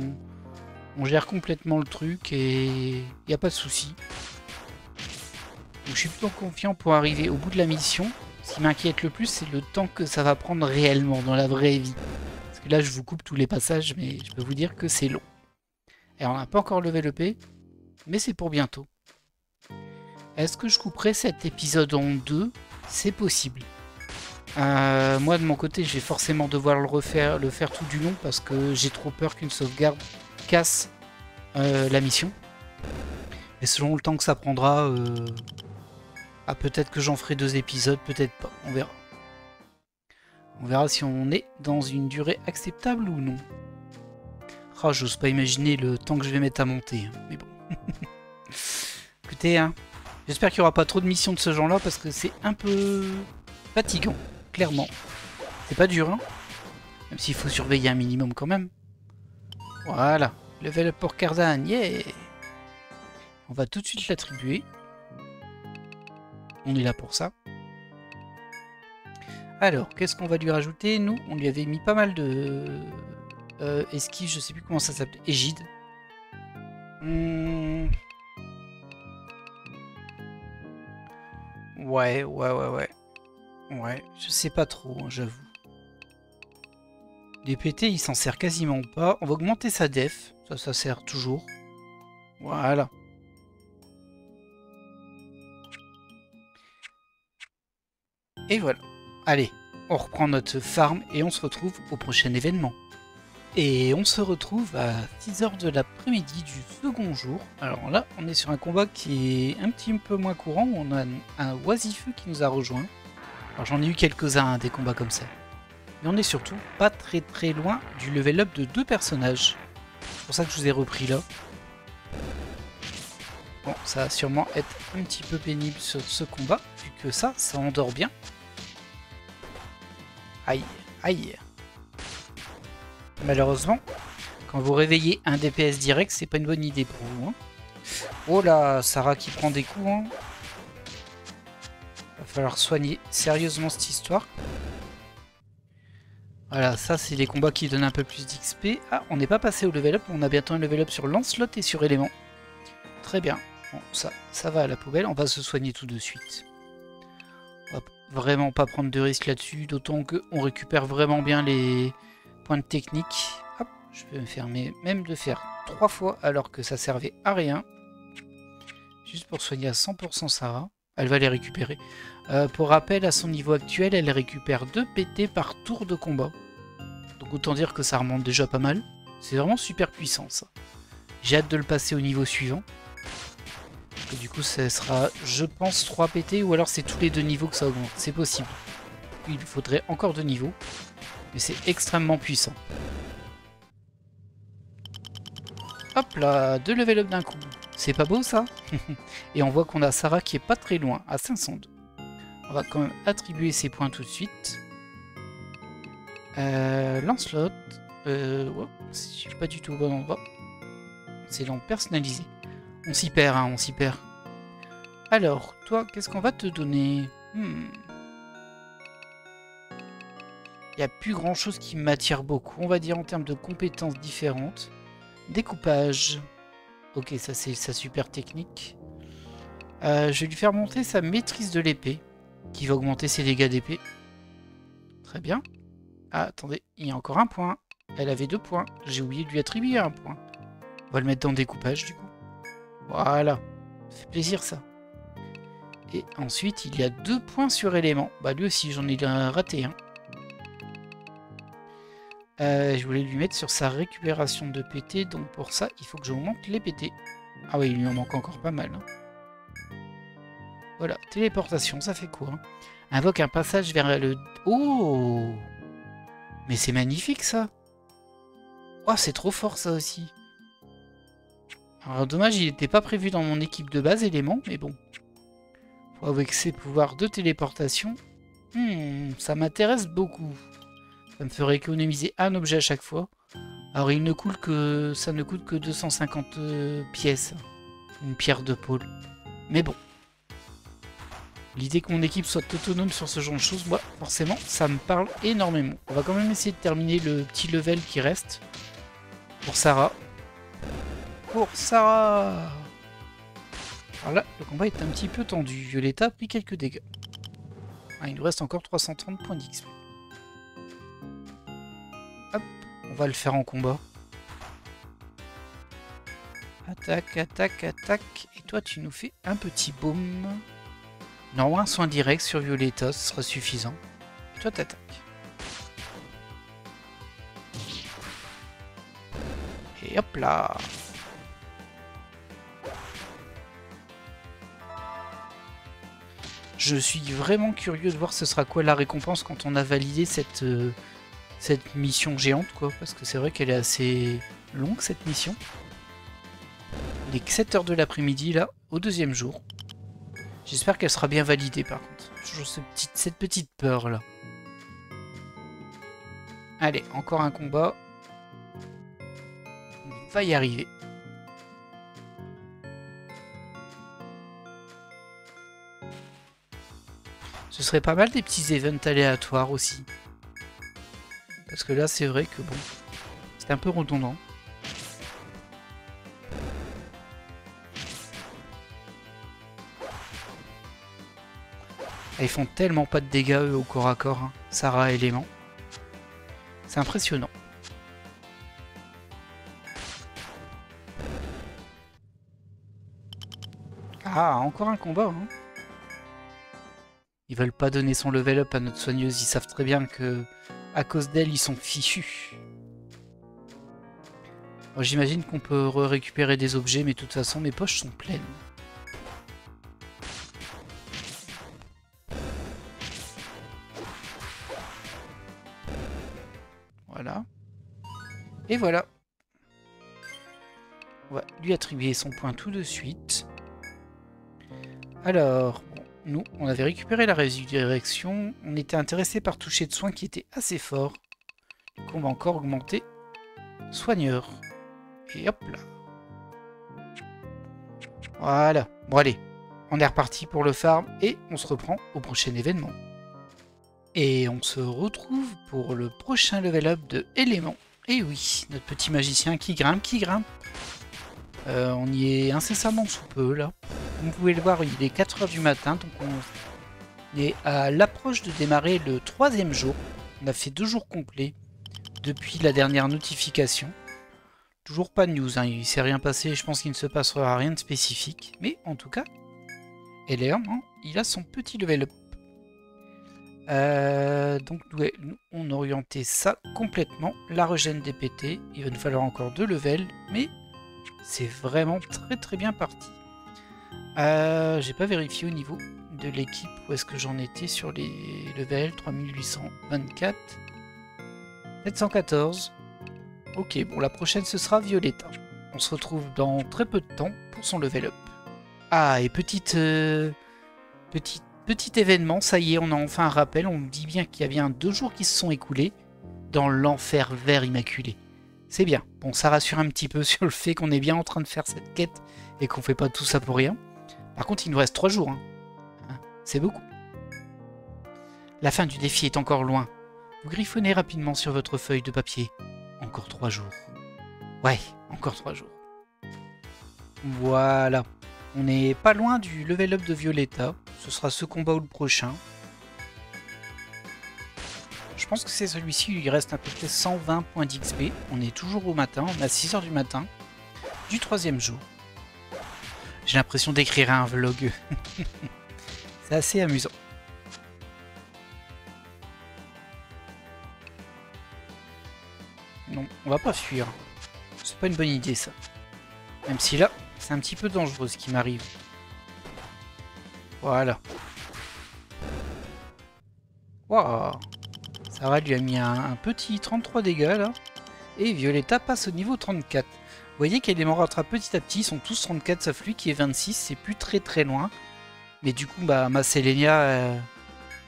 on gère complètement le truc et il n'y a pas de souci. Donc, je suis plutôt confiant pour arriver au bout de la mission. Ce qui m'inquiète le plus, c'est le temps que ça va prendre réellement dans la vraie vie. Parce que là, je vous coupe tous les passages, mais je peux vous dire que c'est long. Et on n'a pas encore levé le P, mais c'est pour bientôt. Est-ce que je couperai cet épisode en 2? C'est possible. Moi, de mon côté, je vais forcément devoir le faire tout du long, parce que j'ai trop peur qu'une sauvegarde casse la mission. Et selon le temps que ça prendra, peut-être que j'en ferai 2 épisodes, peut-être pas, on verra. On verra si on est dans une durée acceptable ou non. Oh, j'ose pas imaginer le temps que je vais mettre à monter, hein, mais bon. Écoutez, hein, j'espère qu'il n'y aura pas trop de missions de ce genre-là, parce que c'est un peu fatigant, clairement. C'est pas dur, hein, même s'il faut surveiller un minimum quand même. Voilà, level up pour Cardan, yeah. On va tout de suite l'attribuer. On est là pour ça. Alors, qu'est-ce qu'on va lui rajouter? Nous, on lui avait mis pas mal de... esquive, je sais plus comment ça s'appelle. Égide. Ouais. Ouais, je sais pas trop, hein, j'avoue. Les PT, il s'en sert quasiment pas. On va augmenter sa def. Ça sert toujours. Voilà. Et voilà. Allez, on reprend notre farm et on se retrouve au prochain événement. Et on se retrouve à 6h de l'après-midi du second jour. Alors là, on est sur un combat qui est un petit peu moins courant. On a un oisifeux qui nous a rejoint. Alors j'en ai eu quelques-uns, hein, des combats comme ça. Mais on est surtout pas très loin du level up de 2 personnages. C'est pour ça que je vous ai repris là. Bon, ça va sûrement être un petit peu pénible sur ce combat, vu que ça endort bien. Aïe, aïe. Malheureusement, quand vous réveillez un DPS direct, c'est pas une bonne idée pour vous. Hein. Oh là, Sarah qui prend des coups. Hein. Va falloir soigner sérieusement cette histoire. Voilà, ça c'est les combats qui donnent un peu plus d'XP. Ah, on n'est pas passé au level up, on a bientôt un level up sur Lancelot et sur Élément. Très bien. Bon, ça va à la poubelle, on va se soigner tout de suite. On va vraiment pas prendre de risques là-dessus, d'autant qu'on récupère vraiment bien les points de technique. Hop, je peux me permettre même de faire 3 fois alors que ça servait à rien. Juste pour soigner à 100% Sarah. Elle va les récupérer. Pour rappel, à son niveau actuel, elle récupère 2 PT par tour de combat. Donc autant dire que ça remonte déjà pas mal. C'est vraiment super puissant ça. J'ai hâte de le passer au niveau suivant. Et du coup, ça sera, je pense, 3 PT ou alors c'est tous les 2 niveaux que ça augmente. C'est possible. Il faudrait encore 2 niveaux. Mais c'est extrêmement puissant. Hop là, 2 level up d'un coup. C'est pas beau ça? Et on voit qu'on a Sarah qui est pas très loin, à 502. On va quand même attribuer ses points tout de suite. Lancelot. Ouais, je suis pas du tout au bon endroit. C'est l'en personnalisé. On s'y perd, hein, on s'y perd. Alors, toi, qu'est-ce qu'on va te donner? Il n'y a plus grand chose qui m'attire beaucoup, on va dire en termes de compétences différentes. Découpage. Ok, ça c'est sa super technique. Je vais lui faire monter sa maîtrise de l'épée, qui va augmenter ses dégâts d'épée. Très bien. Ah, attendez, il y a encore un point. Elle avait 2 points. J'ai oublié de lui attribuer un point. On va le mettre dans le découpage du coup. Voilà. Ça fait plaisir ça. Et ensuite, il y a 2 points sur élément. Bah lui aussi, j'en ai raté un. Je voulais lui mettre sur sa récupération de PT, donc pour ça, il faut que j'augmente les PT. Ah oui, il lui en manque encore pas mal. Hein. Voilà, téléportation, ça fait quoi hein? Invoque un passage vers le... Oh! Mais c'est magnifique ça! Oh, c'est trop fort ça aussi! Alors dommage, il n'était pas prévu dans mon équipe de base élément, mais bon. Avec ses pouvoirs de téléportation, ça m'intéresse beaucoup. Ça me ferait économiser un objet à chaque fois. Alors il ne coûte que... ça ne coûte que 250 pièces. Une pierre de pôle. Mais bon. L'idée que mon équipe soit autonome sur ce genre de choses, moi, forcément, ça me parle énormément. On va quand même essayer de terminer le petit level qui reste. Pour Sarah. Pour Sarah! Alors là, le combat est un petit peu tendu. Violetta a pris quelques dégâts. Ah, il nous reste encore 330 points d'XP. Hop, on va le faire en combat. Attaque, attaque, attaque. Et toi, tu nous fais un petit baume. Non, un soin direct sur Violetta, ce sera suffisant. Toi, t'attaques. Et hop là! Je suis vraiment curieux de voir ce sera quoi la récompense quand on a validé cette mission géante, quoi. Parce que c'est vrai qu'elle est assez longue, cette mission. Il est que 7h de l'après-midi, là, au 2e jour. J'espère qu'elle sera bien validée, par contre. Toujours cette petite peur, là. Allez, encore un combat. On va y arriver. Ce serait pas mal des petits events aléatoires aussi. Parce que là, c'est vrai que bon, c'est un peu redondant. Ils font tellement pas de dégâts eux au corps à corps, hein. Sarah élément. C'est impressionnant. Ah, encore un combat, hein. Ils veulent pas donner son level up à notre soigneuse, ils savent très bien que à cause d'elle, ils sont fichus. J'imagine qu'on peut récupérer des objets, mais de toute façon, mes poches sont pleines. Voilà. Et voilà. On va lui attribuer son point tout de suite. Alors, bon, nous, on avait récupéré la résurrection. On était intéressé par toucher de soins qui était assez fort. Donc on va encore augmenter soigneur. Et hop là. Voilà. Bon allez, on est reparti pour le farm et on se reprend au prochain événement. Et on se retrouve pour le prochain level up de éléments. Et oui, notre petit magicien qui grimpe, on y est incessamment sous peu là. Comme vous pouvez le voir, il est 4 h du matin, donc on est à l'approche de démarrer le 3e jour. On a fait 2 jours complets depuis la dernière notification. Toujours pas de news, hein. Il ne s'est rien passé, je pense qu'il ne se passera rien de spécifique. Mais en tout cas, Eleanor, il a son petit level up. Donc nous, on orientait ça complètement. La régène des PT, il va nous falloir encore 2 levels, mais c'est vraiment très bien parti. J'ai pas vérifié au niveau de l'équipe où est-ce que j'en étais sur les levels. 3824, 714. Ok, bon, la prochaine ce sera Violetta. On se retrouve dans très peu de temps pour son level up. Ah, et petit événement, ça y est, on a enfin un rappel. On me dit bien qu'il y a bien 2 jours qui se sont écoulés dans l'enfer vert immaculé. C'est bien. Bon, ça rassure un petit peu sur le fait qu'on est bien en train de faire cette quête et qu'on fait pas tout ça pour rien. Par contre, il nous reste 3 jours. Hein. C'est beaucoup. La fin du défi est encore loin. Vous griffonnez rapidement sur votre feuille de papier. Encore 3 jours. Ouais, encore 3 jours. Voilà. On n'est pas loin du level up de Violetta. Ce sera ce combat ou le prochain. Je pense que c'est celui-ci, il reste à peu près 120 points d'XP. On est toujours au matin, on est à 6 h du matin du 3e jour. J'ai l'impression d'écrire un vlog. C'est assez amusant. Non, on va pas fuir. C'est pas une bonne idée ça. Même si là, c'est un petit peu dangereux ce qui m'arrive. Voilà. Waouh. Sarah lui a mis un petit 33 dégâts là. Et Violetta passe au niveau 34. Vous voyez qu'elle les rattrape petit à petit. Ils sont tous 34 sauf lui qui est 26. C'est plus très loin. Mais du coup, bah, ma Selenia,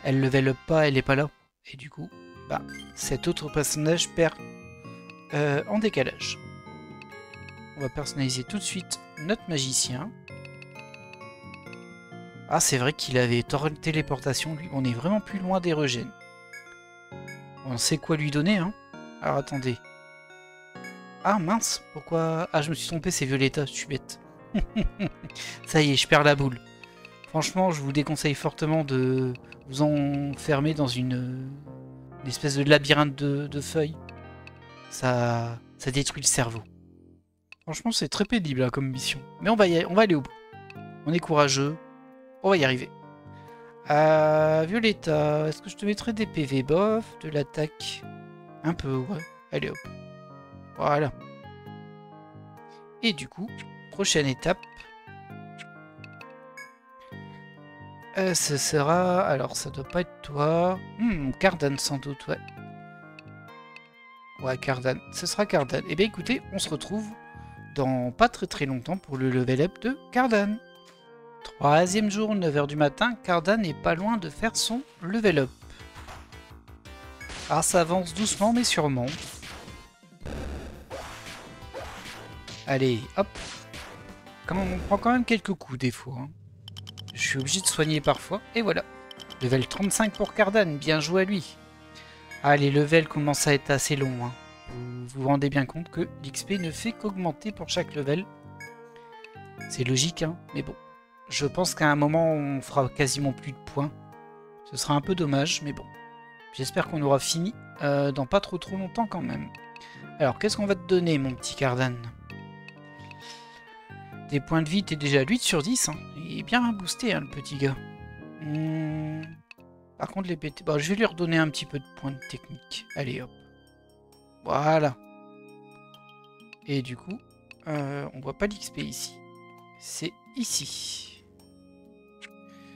elle level up pas, elle est pas là. Et du coup, bah, cet autre personnage perd en décalage. On va personnaliser tout de suite notre magicien. Ah, c'est vrai qu'il avait téléportation, lui. On est vraiment plus loin des régènes. On sait quoi lui donner, hein. Alors, attendez. Ah, mince, pourquoi... Ah, je me suis trompé, c'est Violetta, je suis bête. Ça y est, je perds la boule. Franchement, je vous déconseille fortement de vous enfermer dans une espèce de labyrinthe de feuilles. Ça détruit le cerveau. Franchement, c'est très pénible hein, comme mission. Mais on va aller au bout. On est courageux. On va y arriver. Violetta, est-ce que je te mettrais des PV bof, de l'attaque? Un peu, ouais. Allez hop. Voilà. Et du coup, prochaine étape. Ce sera... Alors, ça doit pas être toi. Cardan sans doute, ouais. Ouais, Cardan. Ce sera Cardan. Eh bien, écoutez, on se retrouve dans pas très longtemps pour le level up de Cardan. 3e jour, 9 h du matin, Cardan n'est pas loin de faire son level up. Ah, ça avance doucement mais sûrement. Allez, hop. On prend quand même quelques coups des fois. Hein. Je suis obligé de soigner parfois. Et voilà. Level 35 pour Cardan, bien joué à lui. Ah, les levels commencent à être assez longs. Hein. Vous vous rendez bien compte que l'XP ne fait qu'augmenter pour chaque level. C'est logique, hein, mais bon. Je pense qu'à un moment, on fera quasiment plus de points. Ce sera un peu dommage, mais bon. J'espère qu'on aura fini dans pas trop longtemps quand même. Alors, qu'est-ce qu'on va te donner, mon petit Cardan? Des points de vie, t'es déjà à 8 sur 10. Hein. Il est bien boosté, hein, le petit gars. Par contre, les PT... Bon, je vais lui redonner un petit peu de points de technique. Allez, hop. Voilà. Et du coup, on voit pas l'XP ici. C'est ici.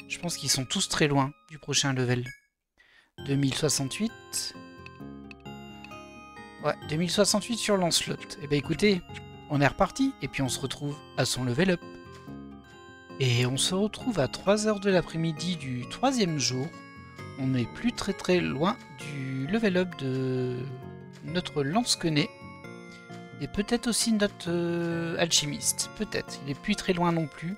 Je pense qu'ils sont tous très loin du prochain level. 2068. Ouais, 2068 sur Lancelot. Eh ben écoutez, on est reparti. Et puis on se retrouve à son level up. Et on se retrouve à 3 h de l'après-midi du 3e jour. On n'est plus très loin du level up de notre lance-quenet. Et peut-être aussi notre alchimiste. Peut-être. Il n'est plus très loin non plus.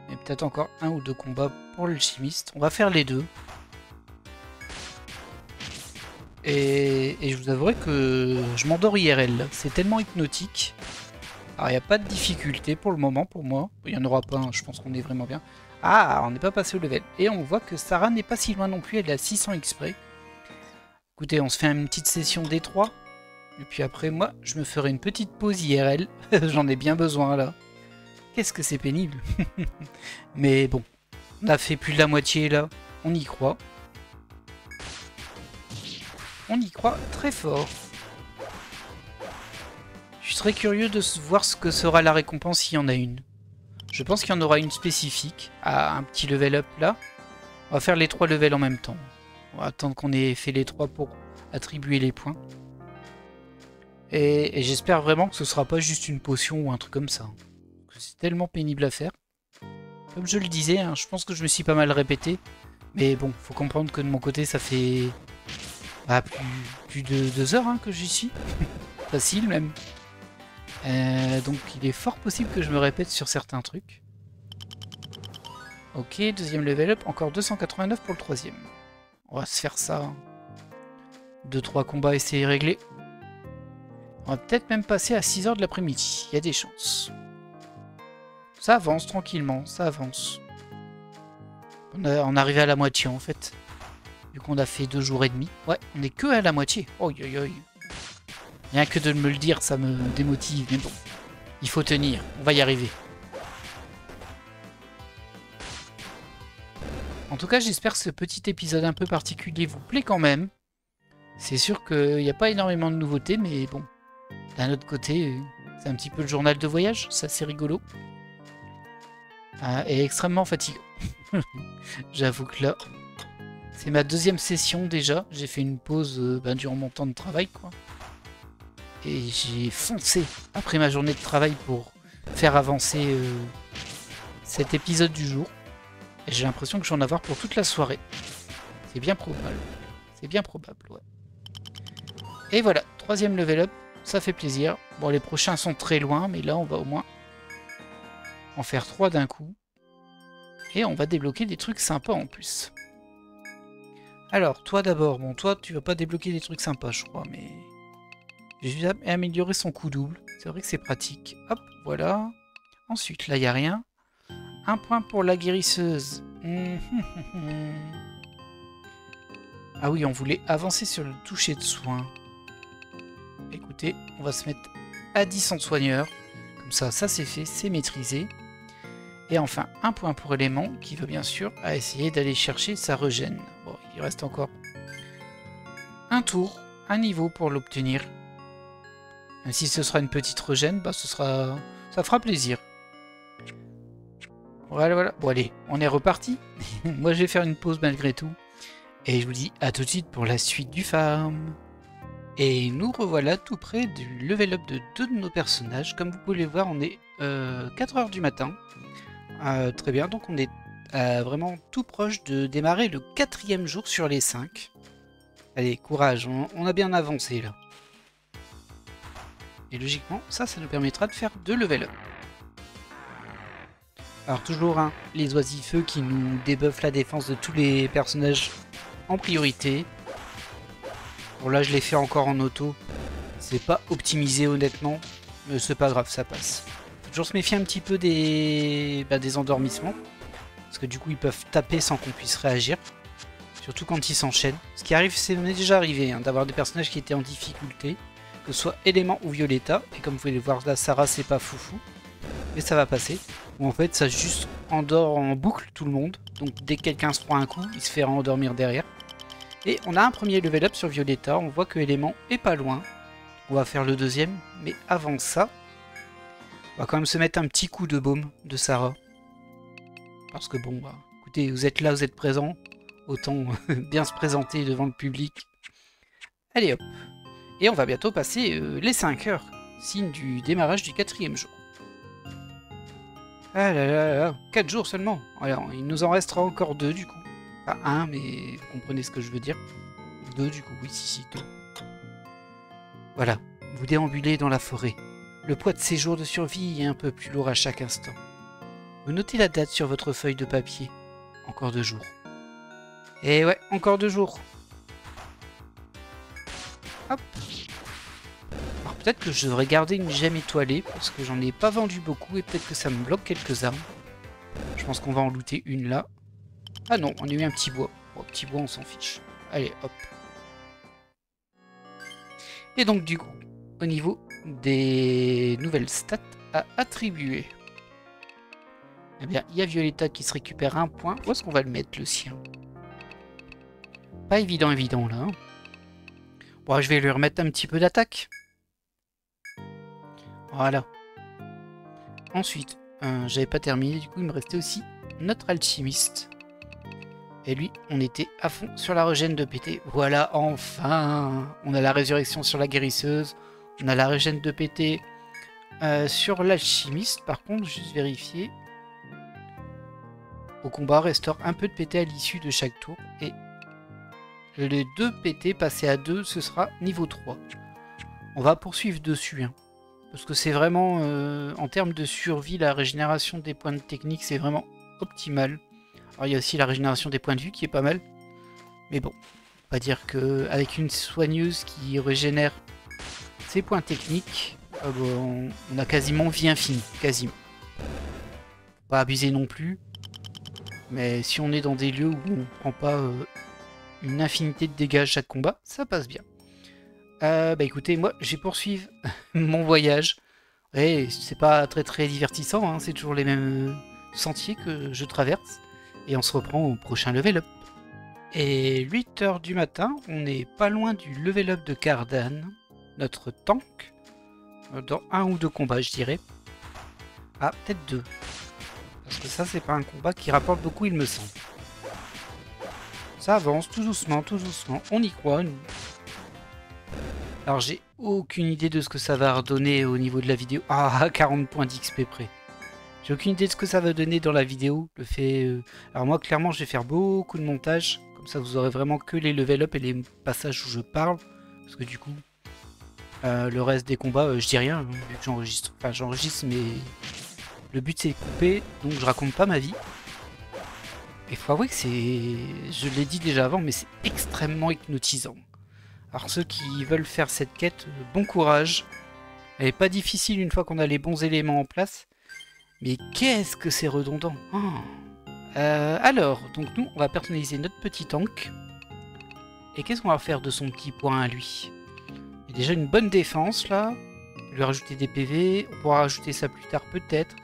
Mais peut-être encore 1 ou 2 combats pour l'alchimiste. On va faire les deux. Et je vous avouerai que je m'endors IRL. C'est tellement hypnotique. Alors il n'y a pas de difficulté pour le moment pour moi. Il n'y en aura pas, hein. Je pense qu'on est vraiment bien. Ah, on n'est pas passé au level. Et on voit que Sarah n'est pas si loin non plus. Elle est à 600 XP. Écoutez, on se fait une petite session D3. Et puis après, moi, je me ferai une petite pause IRL. J'en ai bien besoin, là. Qu'est-ce que c'est pénible. Mais bon, on a fait plus de la moitié, là. On y croit. On y croit très fort. Je serais curieux de voir ce que sera la récompense s'il y en a une. Je pense qu'il y en aura une spécifique. À un petit level up, là. On va faire les 3 levels en même temps. On va attendre qu'on ait fait les 3 pour attribuer les points. Et j'espère vraiment que ce sera pas juste une potion ou un truc comme ça. C'est tellement pénible à faire. Comme je le disais, hein, je pense que je me suis pas mal répété. Mais bon, faut comprendre que de mon côté, ça fait plus de 2 heures hein, que j'y suis. Facile même. Donc il est fort possible que je me répète sur certains trucs. Ok, deuxième level up, encore 289 pour le 3e. On va se faire ça. 2-3 combats essayés réglés. On va peut-être même passer à 6 h de l'après-midi. Il y a des chances. Ça avance tranquillement, ça avance. On arrive à la moitié en fait. Vu qu'on a fait 2 jours et demi. Ouais, on est que à la moitié. Oi, oi, oi. Rien que de me le dire, ça me démotive. Mais bon, il faut tenir. On va y arriver. En tout cas, j'espère que ce petit épisode un peu particulier vous plaît quand même. C'est sûr qu'il n'y a pas énormément de nouveautés, mais bon. D'un autre côté, c'est un petit peu le journal de voyage, ça c'est rigolo. Et extrêmement fatigant. J'avoue que là, c'est ma 2e session déjà. J'ai fait une pause durant mon temps de travail, quoi. Et j'ai foncé après ma journée de travail pour faire avancer cet épisode du jour. Et j'ai l'impression que je vais en avoir pour toute la soirée. C'est bien probable. C'est bien probable, ouais. Et voilà, 3e level up. Ça fait plaisir. Bon, les prochains sont très loin, mais là, on va au moins en faire 3 d'un coup. Et on va débloquer des trucs sympas en plus. Alors, toi d'abord. Bon, toi, tu vas pas débloquer des trucs sympas, je crois, mais... J'ai amélioré son coup double. C'est vrai que c'est pratique. Hop, voilà. Ensuite, là, il n'y a rien. 1 point pour la guérisseuse. Ah oui, on voulait avancer sur le toucher de soin. Écoutez, on va se mettre à 10 en soigneur. Comme ça, ça c'est fait, c'est maîtrisé. Et enfin, 1 point pour élément qui va bien sûr à essayer d'aller chercher sa régène. Bon, il reste encore un tour, un niveau pour l'obtenir. Même si ce sera une petite régène, bah ça fera plaisir. Voilà, voilà. Bon allez, on est reparti. Moi je vais faire une pause malgré tout. Et je vous dis à tout de suite pour la suite du farm. Et nous revoilà tout près du level up de 2 de nos personnages. Comme vous pouvez le voir, on est 4 h du matin. Très bien, donc on est vraiment tout proche de démarrer le 4e jour sur les 5. Allez, courage, on a bien avancé là. Et logiquement, ça nous permettra de faire 2 level up. Alors toujours, hein, les oisifeux qui nous débuffent la défense de tous les personnages en priorité. Bon là je l'ai fait encore en auto. C'est pas optimisé honnêtement, mais c'est pas grave, ça passe. Faut toujours se méfier un petit peu des endormissements. Parce que du coup ils peuvent taper sans qu'on puisse réagir. Surtout quand ils s'enchaînent. Ce qui arrive, c'est déjà arrivé, hein, d'avoir des personnages qui étaient en difficulté. Que ce soit Élément ou Violetta. Et comme vous pouvez le voir là, Sarah c'est pas foufou. Mais ça va passer. Ou en fait ça juste endort en boucle tout le monde. Donc dès que quelqu'un se prend un coup, il se fait endormir derrière. Et on a un premier level up sur Violetta. On voit que Élément est pas loin. On va faire le deuxième. Mais avant ça, on va quand même se mettre un petit coup de baume de Sarah. Parce que bon, bah, écoutez, vous êtes là, vous êtes présents. Autant bien se présenter devant le public. Allez hop. Et on va bientôt passer les 5 heures. Signe du démarrage du 4e jour. Ah là là là, 4 jours seulement. Alors, il nous en restera encore 2 du coup. Pas 1, mais vous comprenez ce que je veux dire. 2 du coup, oui, si, 2. Voilà, vous déambulez dans la forêt. Le poids de ces jours de survie est un peu plus lourd à chaque instant. Vous notez la date sur votre feuille de papier. Encore 2 jours. Et ouais, encore 2 jours. Hop. Alors peut-être que je devrais garder une gemme étoilée, parce que j'en ai pas vendu beaucoup, et peut-être que ça me bloque quelques armes. Je pense qu'on va en looter une là. Ah non, on a eu un petit bois. Bon, petit bois, on s'en fiche. Allez, hop. Et donc du coup, au niveau des nouvelles stats à attribuer. Eh bien, il y a Violetta qui se récupère 1 point. Où est-ce qu'on va le mettre, le sien? Pas évident, évident, là. Bon, je vais lui remettre un petit peu d'attaque. Voilà. Ensuite, j'avais pas terminé, du coup, il me restait aussi notre alchimiste. Et lui, on était à fond sur la régène de PT. Voilà, enfin! On a la résurrection sur la guérisseuse. On a la régène de PT sur l'alchimiste. Par contre, juste vérifier. Au combat, restaure un peu de PT à l'issue de chaque tour. Et les 2 PT passés à 2, ce sera niveau 3. On va poursuivre dessus. Hein, parce que c'est vraiment, en termes de survie, la régénération des points de technique, c'est vraiment optimal. Alors il y a aussi la régénération des points de vue qui est pas mal. Mais bon, on va dire qu'avec une soigneuse qui régénère ses points techniques, bon, on a quasiment vie infinie. Quasiment. Pas abuser non plus. Mais si on est dans des lieux où on prend pas une infinité de dégâts à chaque combat, ça passe bien. Bah écoutez, moi je vais poursuivre mon voyage. Et c'est pas très divertissant, hein, c'est toujours les mêmes sentiers que je traverse. Et on se reprend au prochain level up. Et 8 h du matin, on n'est pas loin du level up de Cardan, notre tank. Dans 1 ou 2 combats, je dirais. Ah, peut-être 2. Parce que ça, c'est pas un combat qui rapporte beaucoup, il me semble. Ça avance tout doucement, on y croit, nous. Alors, j'ai aucune idée de ce que ça va redonner au niveau de la vidéo. Ah, 40 points d'XP près. J'ai aucune idée de ce que ça va donner dans la vidéo. Le fait. Alors, moi, clairement, je vais faire beaucoup de montage. Comme ça, vous aurez vraiment que les level up et les passages où je parle. Parce que du coup, le reste des combats, je dis rien, vu que j'enregistre. Enfin, j'enregistre, mais le but, c'est de couper. Donc, je raconte pas ma vie. Il faut avouer que c'est... Je l'ai dit déjà avant, mais c'est extrêmement hypnotisant. Alors ceux qui veulent faire cette quête, bon courage. Elle n'est pas difficile une fois qu'on a les bons éléments en place. Mais qu'est-ce que c'est redondant. Alors, donc nous, on va personnaliser notre petit tank. Et qu'est-ce qu'on va faire de son petit point à lui? Il y a déjà une bonne défense là. On va lui rajouter des PV. On pourra rajouter ça plus tard peut-être.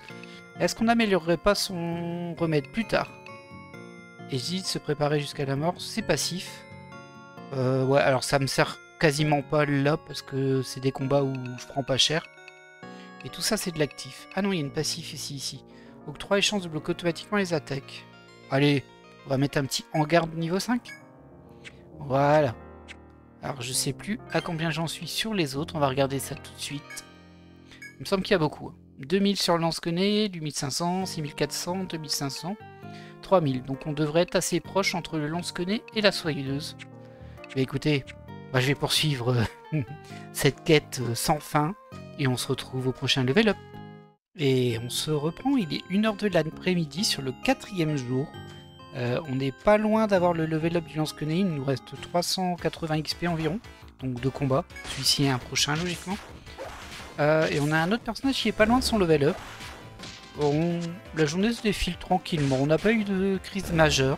Est-ce qu'on n'améliorerait pas son remède plus tard? Hésite, se préparer jusqu'à la mort, c'est passif. Ouais, alors ça me sert quasiment pas là, parce que c'est des combats où je prends pas cher. Et tout ça, c'est de l'actif. Ah non, il y a une passif ici. Octroie les chances de bloquer automatiquement les attaques. Allez, on va mettre un petit en garde niveau 5. Voilà. Alors, je sais plus à combien j'en suis sur les autres. On va regarder ça tout de suite. Il me semble qu'il y a beaucoup. 2000 sur le lance-quené, du 1500, 6400, 2500... 3000, donc on devrait être assez proche entre le lance-quené et la soigneuse. Mais écoutez, je vais poursuivre cette quête sans fin et on se retrouve au prochain level up. Et on se reprend, il est 1h de l'après-midi sur le 4e jour. On n'est pas loin d'avoir le level up du lance-quenouille, il nous reste 380 XP environ, donc de combat. Celui-ci est un prochain logiquement. Et on a un autre personnage qui est pas loin de son level up. La journée se défile tranquillement, on n'a pas eu de crise majeure.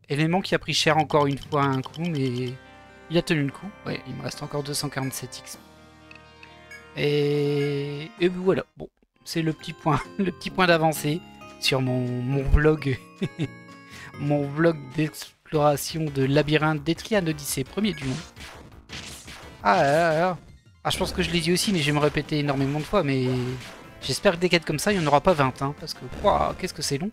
Élément qui a pris cher encore une fois à un coup, mais il a tenu le coup. Ouais, il me reste encore 247 XP. Et voilà, bon, c'est le petit point, d'avancée sur mon vlog, mon vlog d'exploration de labyrinthe d'Etrian Odyssey, premier du nom. Ah, je pense que je l'ai dit aussi, mais je vais me répéter énormément de fois, mais j'espère que des quêtes comme ça, il n'y en aura pas 20, hein, parce que, wow, qu'est-ce que c'est long.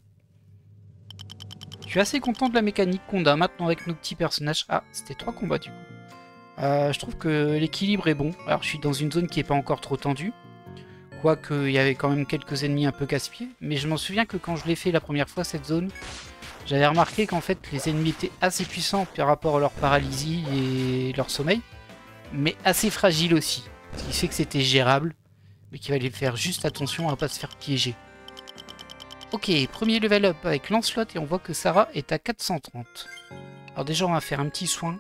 Je suis assez content de la mécanique qu'on a maintenant avec nos petits personnages. Ah, c'était 3 combats du coup. Je trouve que l'équilibre est bon. Alors je suis dans une zone qui n'est pas encore trop tendue. Quoique il y avait quand même quelques ennemis un peu casse-pieds. Mais je m'en souviens que quand je l'ai fait la première fois cette zone, j'avais remarqué qu'en fait les ennemis étaient assez puissants par rapport à leur paralysie et leur sommeil. Mais assez fragiles aussi. Ce qui fait que c'était gérable. Mais qu'il fallait faire juste attention à ne pas se faire piéger. Ok, premier level up avec Lancelot et on voit que Sarah est à 430. Alors déjà on va faire un petit soin.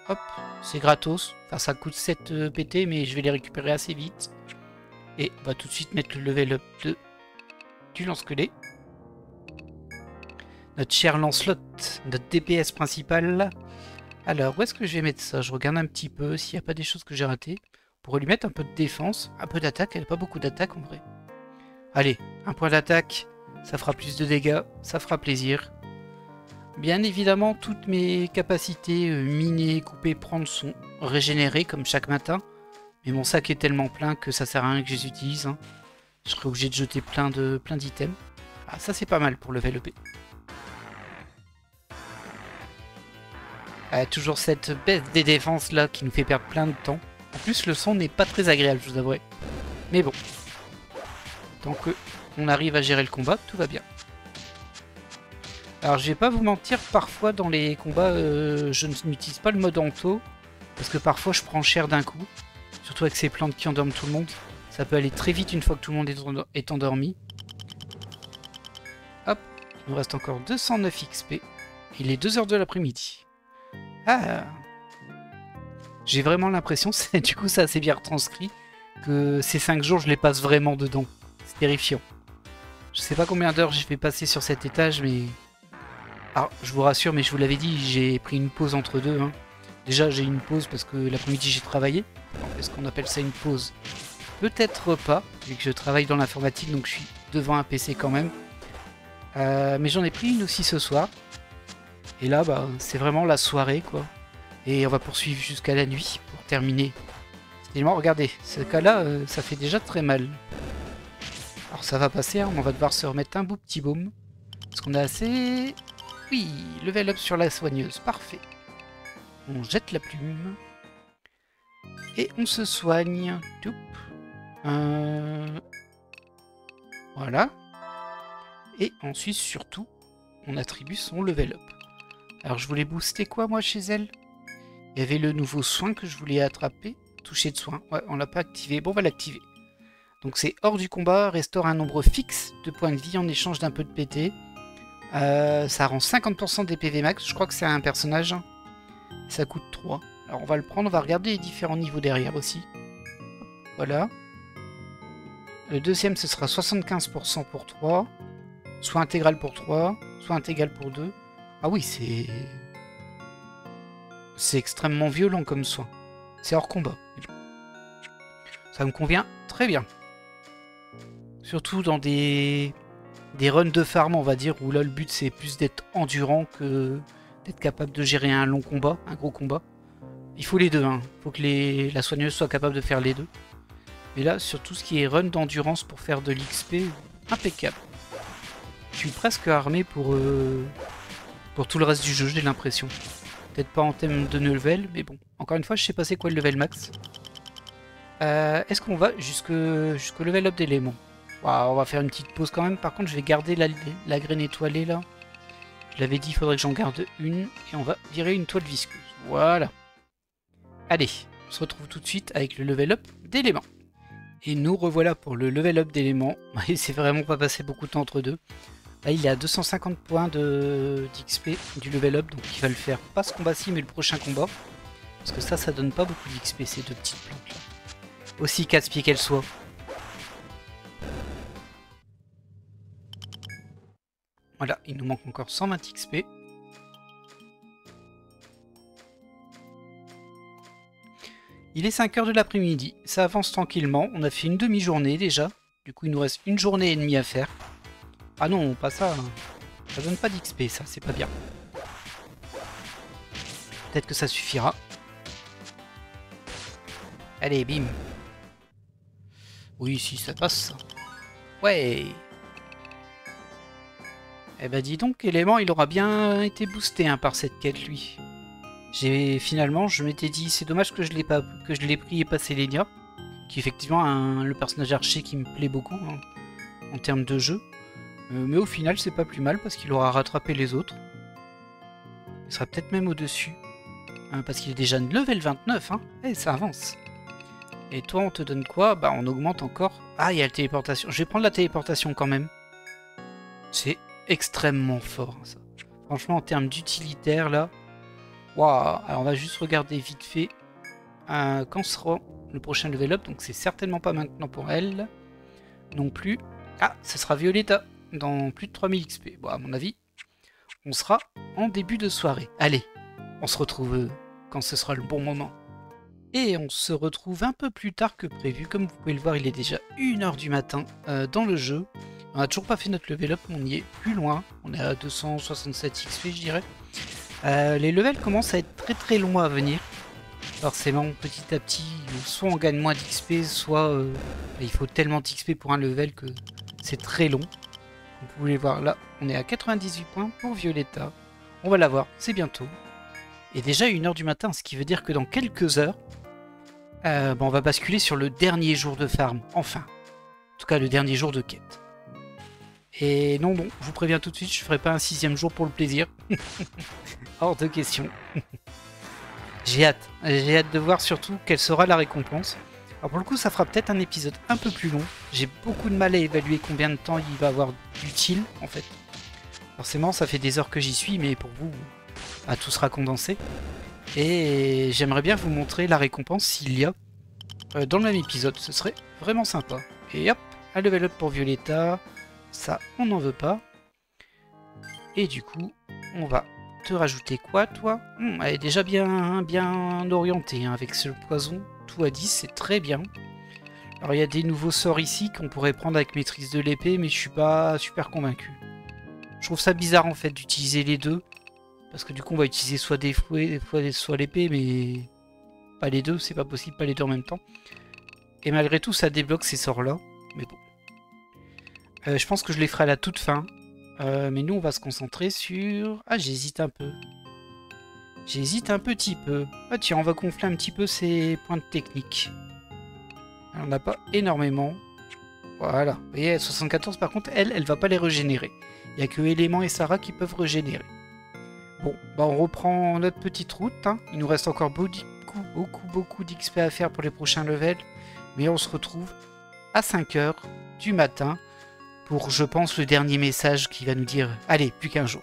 Hop, c'est gratos. Enfin, ça coûte 7 PT, mais je vais les récupérer assez vite. Et on va tout de suite mettre le level up du lance-quenouille. Notre cher Lancelot, notre DPS principal. Alors, où est-ce que je vais mettre ça? Je regarde un petit peu s'il n'y a pas des choses que j'ai ratées. On pourrait lui mettre un peu de défense, un peu d'attaque. Elle n'a pas beaucoup d'attaque en vrai. Allez, un point d'attaque, ça fera plus de dégâts, ça fera plaisir. Bien évidemment, toutes mes capacités miner, couper, prendre sont régénérées comme chaque matin. Mais mon sac est tellement plein que ça sert à rien que je les utilise. Hein. Je serai obligé de jeter plein d'items. Ah, ça c'est pas mal pour level up. Toujours cette baisse des défenses là qui nous fait perdre plein de temps. En plus, le son n'est pas très agréable, je vous avouerai. Mais bon. Tant qu'on arrive à gérer le combat, tout va bien. Alors je vais pas vous mentir, parfois dans les combats, je n'utilise pas le mode Anto, parce que parfois je prends cher d'un coup, surtout avec ces plantes qui endorment tout le monde. Ça peut aller très vite une fois que tout le monde est endormi. Hop, il nous reste encore 209 XP. Il est 2h de l'après-midi. Ah, j'ai vraiment l'impression, du coup ça a assez bien retranscrit, que ces 5 jours je les passe vraiment dedans. C'est terrifiant. Je sais pas combien d'heures j'ai fait passer sur cet étage, mais... Alors, je vous rassure, mais je vous l'avais dit, j'ai pris une pause entre deux. Hein. Déjà, j'ai une pause parce que l'après-midi, j'ai travaillé. Est-ce qu'on appelle ça une pause? Peut-être pas, vu que je travaille dans l'informatique, donc je suis devant un PC quand même. Mais j'en ai pris une aussi ce soir. Et là, bah, c'est vraiment la soirée, quoi. Et on va poursuivre jusqu'à la nuit pour terminer. Tellement, regardez, ce cas-là, ça fait déjà très mal. Alors, ça va passer, hein, on va devoir se remettre un beau petit baume. Parce qu'on a assez... Oui, level up sur la soigneuse, parfait. On jette la plume. Et on se soigne. Voilà. Et ensuite, surtout, on attribue son level up. Alors, je voulais booster quoi, moi, chez elle? Il y avait le nouveau soin que je voulais attraper. Toucher de soin. Ouais, on l'a pas activé. Bon, on va l'activer. Donc, c'est hors du combat. Restaure un nombre fixe de points de vie en échange d'un peu de PT. Ça rend 50% des PV max. Je crois que c'est un personnage. Ça coûte 3. Alors, on va le prendre. On va regarder les différents niveaux derrière aussi. Voilà. Le deuxième, ce sera 75% pour 3. Soit intégral pour 3. Soit intégral pour 2. Ah oui, c'est extrêmement violent comme soin. C'est hors combat. Ça me convient très bien. Surtout dans des runs de farm, on va dire, où là le but c'est plus d'être endurant que d'être capable de gérer un long combat, un gros combat. Il faut les deux, hein. Il faut que la soigneuse soit capable de faire les deux. Mais là, sur tout ce qui est run d'endurance pour faire de l'XP, impeccable. Je suis presque armé pour tout le reste du jeu, j'ai l'impression. Peut-être pas en thème de level, mais bon. Encore une fois, je sais pas c'est quoi le level max. Est-ce qu'on va jusqu'au level up d'éléments? On va faire une petite pause quand même. Par contre, je vais garder la graine étoilée là. Je l'avais dit, il faudrait que j'en garde une. Et on va virer une toile visqueuse. Voilà. Allez, on se retrouve tout de suite avec le level up d'éléments. Et nous revoilà pour le level up d'éléments. Il s'est vraiment pas passé beaucoup de temps entre deux. Là il est à 250 points d'XP du level up, donc il va le faire pas ce combat-ci mais le prochain combat. Parce que ça donne pas beaucoup d'XP ces deux petites plantes là. Aussi casse-pied qu'elles soient. Voilà, il nous manque encore 120 XP. Il est 5 h de l'après-midi, ça avance tranquillement, on a fait une demi-journée déjà. Du coup il nous reste une journée et demie à faire. Ah non, pas ça. Ça donne pas d'XP, ça, c'est pas bien. Peut-être que ça suffira. Allez, bim. Oui, si, ça passe. Ouais. Eh ben dis donc, Élément, il aura bien été boosté hein, par cette quête, lui. Finalement, je m'étais dit, c'est dommage que je l'ai pris et passé Lénia, qui est effectivement le personnage archer qui me plaît beaucoup hein, en termes de jeu. Mais au final, c'est pas plus mal parce qu'il aura rattrapé les autres. Il sera peut-être même au-dessus. Hein, parce qu'il est déjà level 29, hein. Et ça avance. Et toi, on te donne quoi? Bah, on augmente encore. Ah, il y a la téléportation. Je vais prendre la téléportation quand même. C'est extrêmement fort, hein, ça. Franchement, en termes d'utilitaire, là. Waouh. Alors, on va juste regarder vite fait quand sera le prochain level up. Donc, c'est certainement pas maintenant pour elle. Non plus. Ah, ce sera Violetta. Dans plus de 3000 XP. Bon, à mon avis, on sera en début de soirée. Allez, on se retrouve quand ce sera le bon moment. Et on se retrouve un peu plus tard que prévu. Comme vous pouvez le voir, il est déjà 1 h du matin dans le jeu. On n'a toujours pas fait notre level up, on y est plus loin. On est à 267 XP, je dirais. Les levels commencent à être très très longs à venir. Forcément, petit à petit, soit on gagne moins d'XP, soit il faut tellement d'XP pour un level que c'est très long. Vous pouvez voir là, on est à 98 points pour Violetta. On va la voir, c'est bientôt. Et déjà 1 h du matin, ce qui veut dire que dans quelques heures, on va basculer sur le dernier jour de farm, enfin. En tout cas, le dernier jour de quête. Et non, je vous préviens tout de suite, je ferai pas un 6e jour pour le plaisir. Hors de question. J'ai hâte de voir surtout quelle sera la récompense. Alors pour le coup, ça fera peut-être un épisode un peu plus long. J'ai beaucoup de mal à évaluer combien de temps il va avoir d'utile, en fait. Forcément, ça fait des heures que j'y suis, mais pour vous, tout sera condensé. Et j'aimerais bien vous montrer la récompense s'il y a dans le même épisode. Ce serait vraiment sympa. Et hop, un level up pour Violetta. Ça, on n'en veut pas. Et du coup, on va te rajouter quoi, toi? Elle est déjà bien orientée, hein, avec ce poison. Tout à 10, c'est très bien. Alors il y a des nouveaux sorts ici qu'on pourrait prendre avec maîtrise de l'épée, mais je suis pas super convaincu. Je trouve ça bizarre en fait d'utiliser les deux. Parce que du coup on va utiliser soit des fouets, soit l'épée, mais pas les deux, c'est pas possible, pas les deux en même temps. Et malgré tout ça débloque ces sorts là, mais bon. Je pense que je les ferai à la toute fin. Mais nous on va se concentrer sur... Ah, j'hésite un peu. J'hésite un petit peu. Ah tiens, on va gonfler un petit peu ces points de technique. On n'a pas énormément. Voilà. Vous voyez, 74 par contre, elle va pas les régénérer. Il n'y a que Élément et Sarah qui peuvent régénérer. Bon, bah on reprend notre petite route. Hein. Il nous reste encore beaucoup d'XP à faire pour les prochains levels. Mais on se retrouve à 5 h du matin pour, je pense, le dernier message qui va nous dire « Allez, plus qu'un jour ».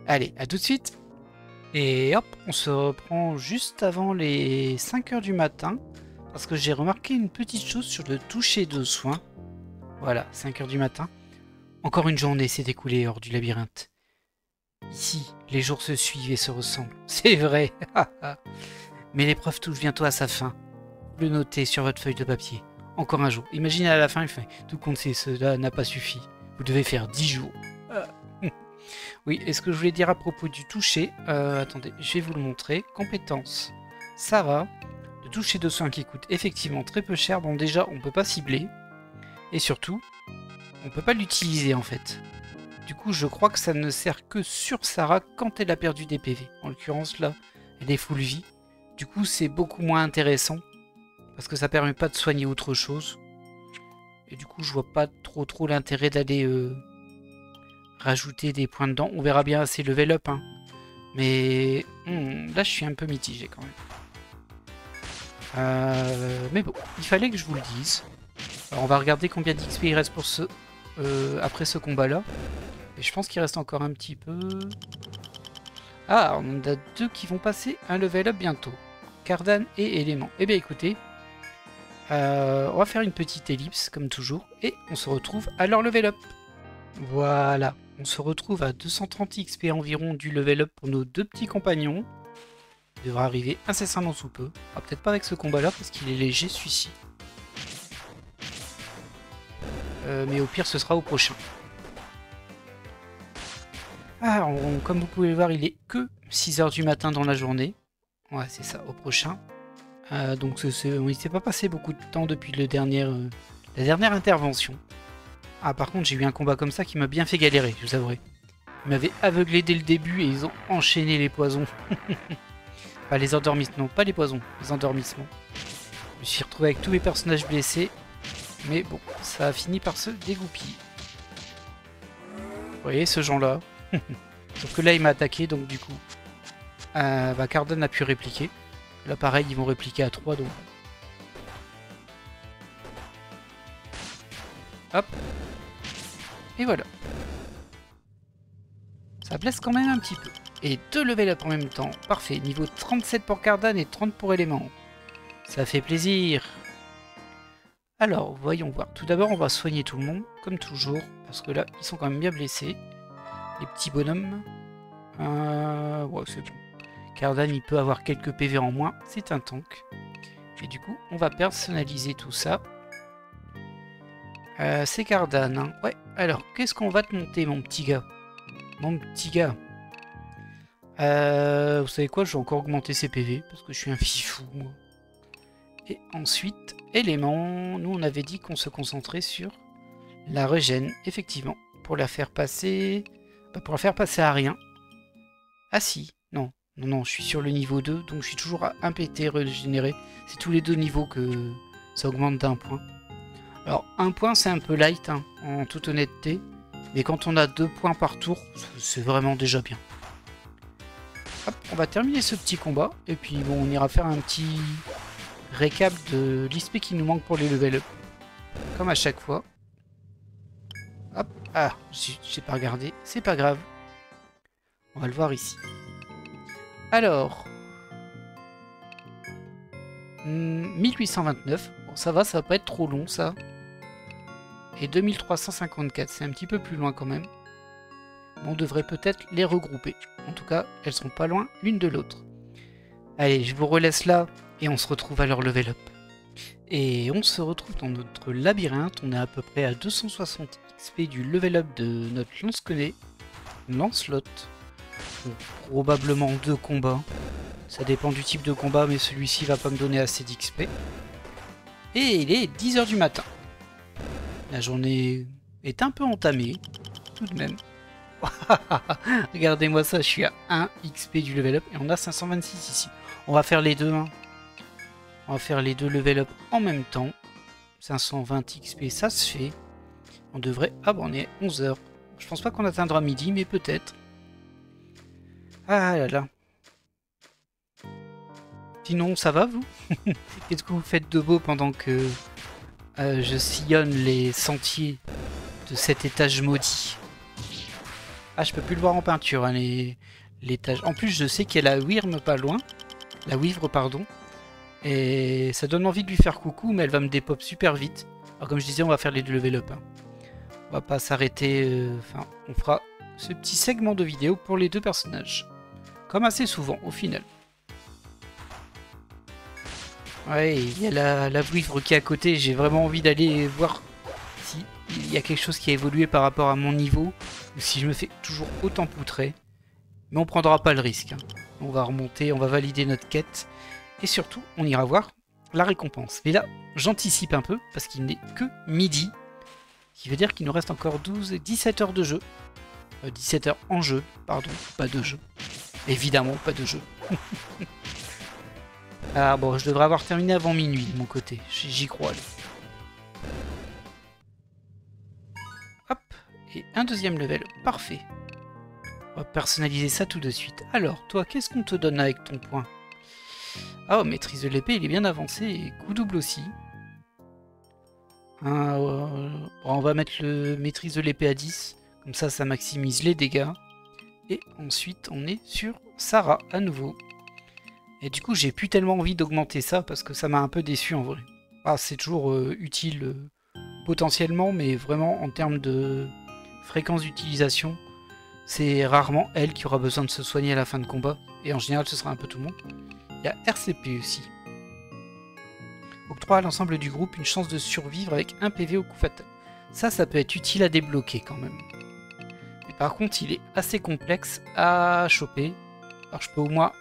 Allez, à tout de suite. Et hop, on se reprend juste avant les 5 h du matin. Parce que j'ai remarqué une petite chose sur le toucher de soin. Voilà, 5 h du matin. Encore une journée s'est écoulée hors du labyrinthe. Ici, les jours se suivent et se ressemblent. C'est vrai. Mais l'épreuve touche bientôt à sa fin. Le notez sur votre feuille de papier. Encore un jour. Imaginez à la fin, il fait tout compte, cela n'a pas suffi. Vous devez faire 10 jours. Oui, et ce que je voulais dire à propos du toucher, attendez, je vais vous le montrer. Compétences. Ça va. Le toucher de soin qui coûte effectivement très peu cher. Bon, déjà, on peut pas cibler. Et surtout, on peut pas l'utiliser en fait. Du coup, je crois que ça ne sert que sur Sarah quand elle a perdu des PV. En l'occurrence, là, elle est full vie. Du coup, c'est beaucoup moins intéressant. Parce que ça permet pas de soigner autre chose. Et du coup, je vois pas trop l'intérêt d'aller rajouter des points dedans. On verra bien assez level up. Hein. Mais là, je suis un peu mitigé quand même. Mais bon, il fallait que je vous le dise. Alors on va regarder combien d'XP il reste pour après ce combat-là. Et je pense qu'il reste encore un petit peu... Ah, on a 2 qui vont passer un level up bientôt. Cardan et Élément. Eh bien écoutez, on va faire une petite ellipse comme toujours. Et on se retrouve à leur level up. Voilà, on se retrouve à 230 XP environ du level up pour nos 2 petits compagnons. Il devra arriver incessamment sous peu. Ah, peut-être pas avec ce combat-là parce qu'il est léger celui-ci. Mais au pire ce sera au prochain. Ah, comme vous pouvez le voir, il est que 6 h du matin dans la journée. Ouais, c'est ça, au prochain. Donc on ne s'est pas passé beaucoup de temps depuis la dernière intervention. Ah, par contre, j'ai eu un combat comme ça qui m'a bien fait galérer, je vous avouerai. Ils m'avaient aveuglé dès le début et ils ont enchaîné les poisons. Pas les endormissements, non, pas les poisons, les endormissements. Je me suis retrouvé avec tous mes personnages blessés. Mais bon, ça a fini par se dégoupiller. Vous voyez ce genre-là. Sauf que là, il m'a attaqué, donc du coup, Cardan a pu répliquer. Là, pareil, ils vont répliquer à 3, donc... Hop. Et voilà. Ça blesse quand même un petit peu. Et 2 level up en même temps. Parfait. Niveau 37 pour Cardan et 30 pour Élément. Ça fait plaisir. Alors, voyons voir. Tout d'abord, on va soigner tout le monde, comme toujours. Parce que là, ils sont quand même bien blessés. Les petits bonhommes. Ouais, c'est bon. Cardan, il peut avoir quelques PV en moins. C'est un tank. Et du coup, on va personnaliser tout ça. C'est Cardan. Hein. Ouais, alors, qu'est-ce qu'on va te monter, mon petit gars? Mon petit gars. Vous savez quoi? Je vais encore augmenter ses PV. Parce que je suis un fifou, moi. Et ensuite, Élément. Nous, on avait dit qu'on se concentrait sur la régène. Effectivement. Pour la faire passer... pour la faire passer à rien. Ah si. Non. Non, je suis sur le niveau 2. Donc, je suis toujours à 1 PT régénéré. C'est tous les 2 niveaux que ça augmente d'1 point. Alors, 1 point, c'est un peu light, hein, en toute honnêteté. Mais quand on a 2 points par tour, c'est vraiment déjà bien. Hop, on va terminer ce petit combat. Et puis, bon, on ira faire un petit récap de l'XP qui nous manque pour les level up. Comme à chaque fois. Hop, ah, j'ai pas regardé. C'est pas grave. On va le voir ici. Alors... 1829. Bon, ça va pas être trop long, ça. Et 2354, c'est un petit peu plus loin quand même. On devrait peut-être les regrouper. En tout cas, elles sont pas loin l'une de l'autre. Allez, je vous relaisse là et on se retrouve à leur level up. Et on se retrouve dans notre labyrinthe. On est à peu près à 260 XP du level up de notre Lancelot. Donc, probablement 2 combats. Ça dépend du type de combat, mais celui-ci va pas me donner assez d'XP. Et il est 10 h du matin. La journée est un peu entamée, tout de même. Regardez-moi ça, je suis à 1 XP du level up et on a 526 ici. On va faire les deux. Hein. On va faire les 2 level up en même temps. 520 XP, ça se fait. On devrait... Ah bon, on est à 11 h. Je pense pas qu'on atteindra midi, mais peut-être. Ah là là. Sinon, ça va, vous? Qu'est-ce que vous faites de beau pendant que je sillonne les sentiers de cet étage maudit? Ah, je peux plus le voir en peinture, hein, l'étage. En plus, je sais qu'il y a la Wyrm pas loin. La Wivre, pardon. Et ça donne envie de lui faire coucou, mais elle va me dépop super vite. Alors, comme je disais, on va faire les 2 level up. Hein. On va pas s'arrêter... Enfin, on fera ce petit segment de vidéo pour les 2 personnages. Comme assez souvent, au final. Ouais, il y a la Wivre qui est à côté. J'ai vraiment envie d'aller voir s'il y a quelque chose qui a évolué par rapport à mon niveau. Ou si je me fais toujours autant poutrer. Mais on prendra pas le risque. Hein. On va remonter, on va valider notre quête. Et surtout, on ira voir la récompense. Mais là, j'anticipe un peu, parce qu'il n'est que midi. Ce qui veut dire qu'il nous reste encore 17 heures de jeu. 17 heures en jeu, pardon, pas de jeu. Évidemment, pas de jeu. Ah bon, je devrais avoir terminé avant minuit de mon côté. J'y crois. Allez. Hop, et un 2e level. Parfait. On va personnaliser ça tout de suite. Alors, toi, qu'est-ce qu'on te donne avec ton point? Ah, oh, maîtrise de l'épée, il est bien avancé. Et coup double aussi. Hein, on va mettre le maîtrise de l'épée à 10. Comme ça maximise les dégâts. Et ensuite, on est sur Sarah à nouveau. Et du coup, j'ai plus tellement envie d'augmenter ça parce que ça m'a un peu déçu en vrai. Ah, c'est toujours utile potentiellement, mais vraiment en termes de fréquence d'utilisation, c'est rarement elle qui aura besoin de se soigner à la fin de combat. Et en général, ce sera un peu tout le monde. Il y a RCP aussi. Octroie à l'ensemble du groupe une chance de survivre avec 1 PV au coup fatal. Ça peut être utile à débloquer quand même. Mais par contre, il est assez complexe à choper. Alors je peux au moins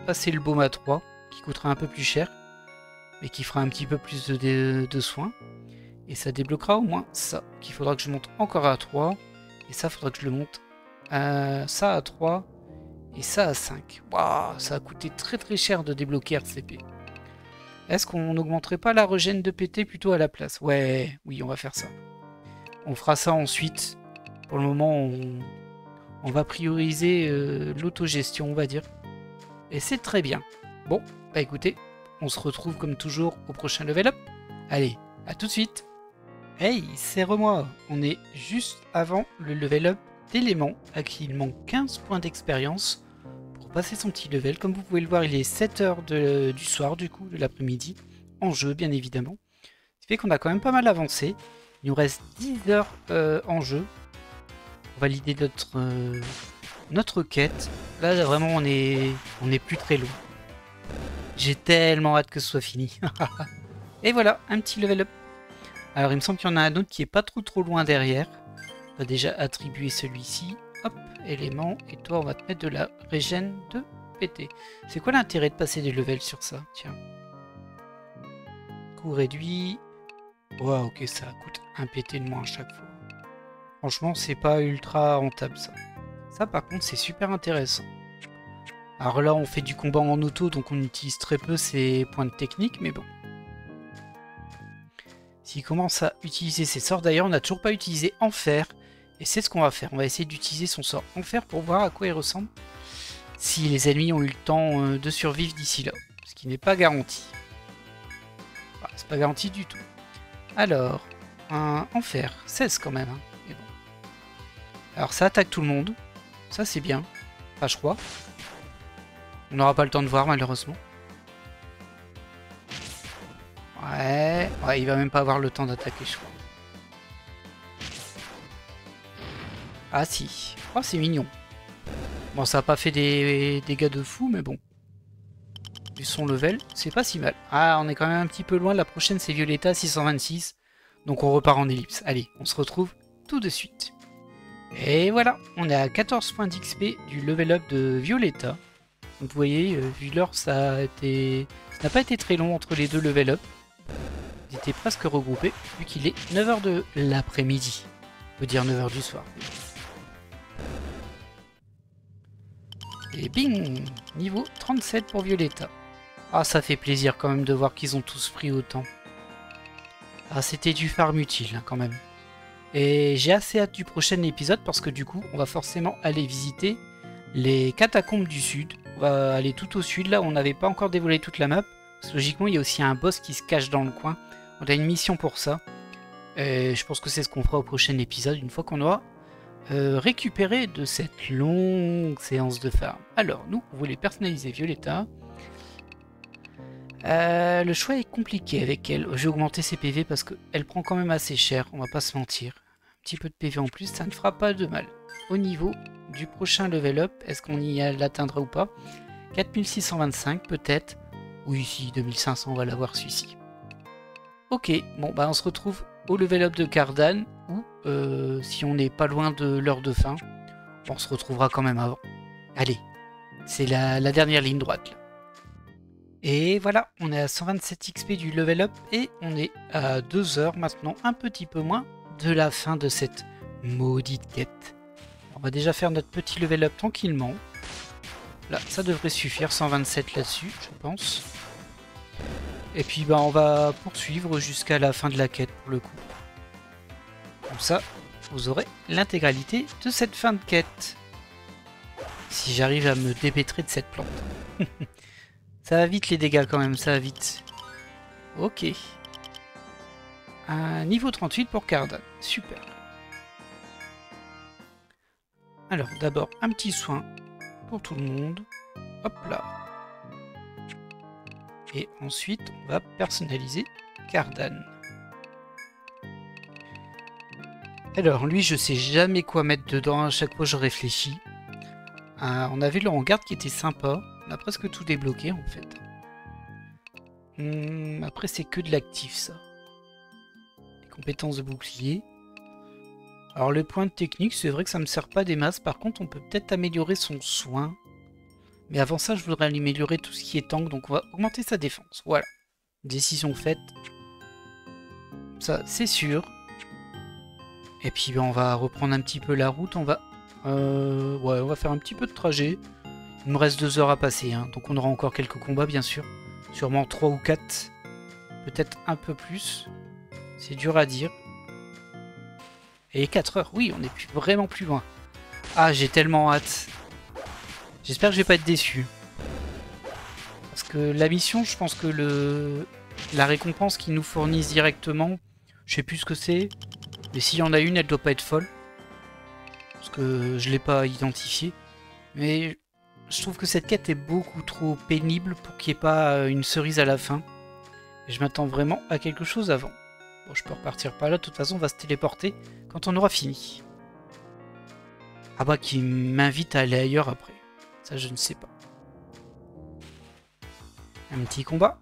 passer le baume à 3, qui coûtera un peu plus cher, mais qui fera un petit peu plus de soins. Et ça débloquera au moins ça, qu'il faudra que je monte encore à 3. Et ça, faudra que je le monte ça à 3 et ça à 5. Waouh, ça a coûté très cher de débloquer RCP. Est-ce qu'on n'augmenterait pas la régène de PT plutôt à la place? Ouais, oui, on va faire ça. On fera ça ensuite. Pour le moment, on va prioriser l'autogestion, on va dire. Et c'est très bien. Bon, bah écoutez, on se retrouve comme toujours au prochain level up. Allez, à tout de suite. Hey, c'est moi. On est juste avant le level up d'éléments, à qui il manque 15 points d'expérience pour passer son petit level. Comme vous pouvez le voir, il est 7h du soir, du coup, de l'après-midi, en jeu, bien évidemment. Ce qui fait qu'on a quand même pas mal avancé. Il nous reste 10 heures en jeu pour valider notre quête. Là, vraiment, on est plus très loin. J'ai tellement hâte que ce soit fini. Et voilà, un petit level up. Alors, il me semble qu'il y en a un autre qui est pas trop loin derrière. On va déjà attribuer celui-ci. Hop, élément. Et toi, on va te mettre de la régène de PT. C'est quoi l'intérêt de passer des levels sur ça? Tiens. Coût réduit. Wow, ok, ça coûte un PT de moins à chaque fois. Franchement, c'est pas ultra rentable, ça. Ça, par contre, c'est super intéressant. Alors là, on fait du combat en auto, donc on utilise très peu ces points de technique, mais bon. S'il commence à utiliser ses sorts, d'ailleurs, on n'a toujours pas utilisé Enfer. Et c'est ce qu'on va faire. On va essayer d'utiliser son sort Enfer pour voir à quoi il ressemble. Si les ennemis ont eu le temps de survivre d'ici là. Ce qui n'est pas garanti. Enfin, c'est pas garanti du tout. Alors, un Enfer. 16 quand même. Hein. Mais bon. Alors ça attaque tout le monde. Ça c'est bien. Enfin, je crois. On n'aura pas le temps de voir malheureusement. Ouais, il va même pas avoir le temps d'attaquer, je crois. Ah si. Oh, c'est mignon. Bon, ça n'a pas fait des dégâts de fou, mais bon. Vu son level, c'est pas si mal. Ah, on est quand même un petit peu loin. La prochaine, c'est Violetta, 626. Donc on repart en ellipse. Allez, on se retrouve tout de suite. Et voilà, on est à 14 points d'XP du level up de Violetta. Donc vous voyez, vu l'heure, ça n'a pas été très long entre les deux level up. Ils étaient presque regroupés, vu qu'il est 9h de l'après-midi. On peut dire 9h du soir. Et bing, niveau 37 pour Violetta. Ah, ça fait plaisir quand même de voir qu'ils ont tous pris autant. Ah, c'était du farm utile hein, quand même. Et j'ai assez hâte du prochain épisode parce que du coup, on va forcément aller visiter les catacombes du sud. On va aller tout au sud, là où on n'avait pas encore dévoilé toute la map. Parce que logiquement, il y a aussi un boss qui se cache dans le coin. On a une mission pour ça. Et je pense que c'est ce qu'on fera au prochain épisode, une fois qu'on aura récupéré de cette longue séance de farm. Alors, nous, on voulait personnaliser Violetta. Le choix est compliqué avec elle. Je vais augmenter ses PV parce qu'elle prend quand même assez cher, on va pas se mentir. Un petit peu de PV en plus, ça ne fera pas de mal. Au niveau du prochain level up, est-ce qu'on y l'atteindra ou pas? 4625 peut-être. Oui, si, 2500, on va l'avoir celui-ci. Ok, bon bah on se retrouve au level up de Cardan, ou si on n'est pas loin de l'heure de fin, on se retrouvera quand même avant. Allez, c'est la dernière ligne droite là. Et voilà, on est à 127 XP du level up et on est à 2 heures maintenant, un petit peu moins de la fin de cette maudite quête. On va déjà faire notre petit level up tranquillement. Là, ça devrait suffire, 127 là-dessus, je pense. Et puis bah, on va poursuivre jusqu'à la fin de la quête pour le coup. Comme ça, vous aurez l'intégralité de cette fin de quête. Si j'arrive à me dépêtrer de cette plante. Ça va vite les dégâts quand même, ça va vite. Ok. Un niveau 38 pour Cardan. Super. Alors, d'abord, un petit soin pour tout le monde. Hop là. Et ensuite, on va personnaliser Cardan. Alors, lui, je sais jamais quoi mettre dedans. À chaque fois, je réfléchis. On avait le hangar qui était sympa. On a presque tout débloqué, en fait. Après, c'est que de l'actif, ça. Les compétences de bouclier. Alors, le point de technique, c'est vrai que ça me sert pas des masses. Par contre, on peut peut-être améliorer son soin. Mais avant ça, je voudrais améliorer tout ce qui est tank. Donc, on va augmenter sa défense. Voilà. Décision faite. Ça, c'est sûr. Et puis, ben, on va reprendre un petit peu la route. On va... ouais, on va faire un petit peu de trajet. Il me reste 2 heures à passer. Hein. Donc, on aura encore quelques combats, bien sûr. Sûrement 3 ou 4. Peut-être un peu plus. C'est dur à dire. Et 4 heures, oui, on est vraiment plus loin. Ah, j'ai tellement hâte. J'espère que je vais pas être déçu. Parce que la mission, je pense que la récompense qu'ils nous fournissent directement, je sais plus ce que c'est. Mais s'il y en a une, elle doit pas être folle. Parce que je l'ai pas identifiée. Mais je trouve que cette quête est beaucoup trop pénible pour qu'il n'y ait pas une cerise à la fin. Et je m'attends vraiment à quelque chose avant. Bon, je peux repartir par là, de toute façon on va se téléporter quand on aura fini. Ah bah qui m'invite à aller ailleurs après. Ça je ne sais pas. Un petit combat.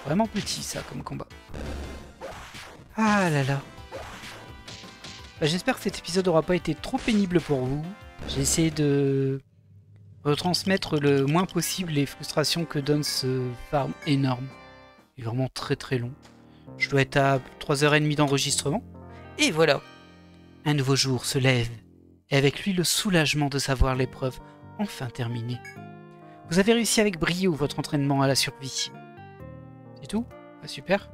Vraiment petit ça comme combat. Ah là là. Bah, j'espère que cet épisode n'aura pas été trop pénible pour vous. J'ai essayé de retransmettre le moins possible les frustrations que donne ce farm énorme. Il est vraiment très très long. Je dois être à 3h30 d'enregistrement. Et voilà. Un nouveau jour se lève. Et avec lui le soulagement de savoir l'épreuve enfin terminée. Vous avez réussi avec brio votre entraînement à la survie. C'est tout? Ah, super.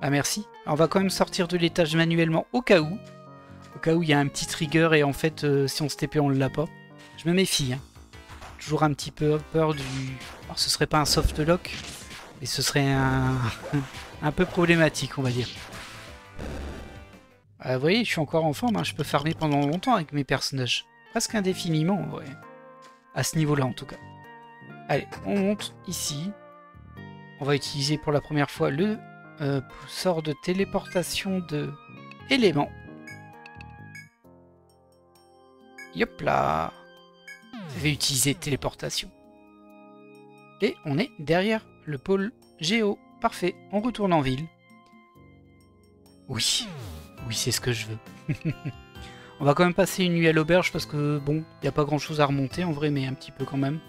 Ah merci. Alors, on va quand même sortir de l'étage manuellement au cas où. Au cas où il y a un petit trigger et en fait si on se TP on ne l'a pas. Je me méfie. Hein. Toujours un petit peu peur du... Alors ce serait pas un soft lock. Mais ce serait un peu problématique, on va dire. Vous voyez, je suis encore en forme, hein, je peux farmer pendant longtemps avec mes personnages. Presque indéfiniment, en vrai. À ce niveau-là, en tout cas. Allez, on monte ici. On va utiliser pour la première fois le sort de téléportation de éléments. Yop là. Je vais utiliser téléportation. Et on est derrière le pôle Géo. Parfait, on retourne en ville. Oui, oui c'est ce que je veux. On va quand même passer une nuit à l'auberge parce que bon, il n'y a pas grand chose à remonter en vrai, mais un petit peu quand même.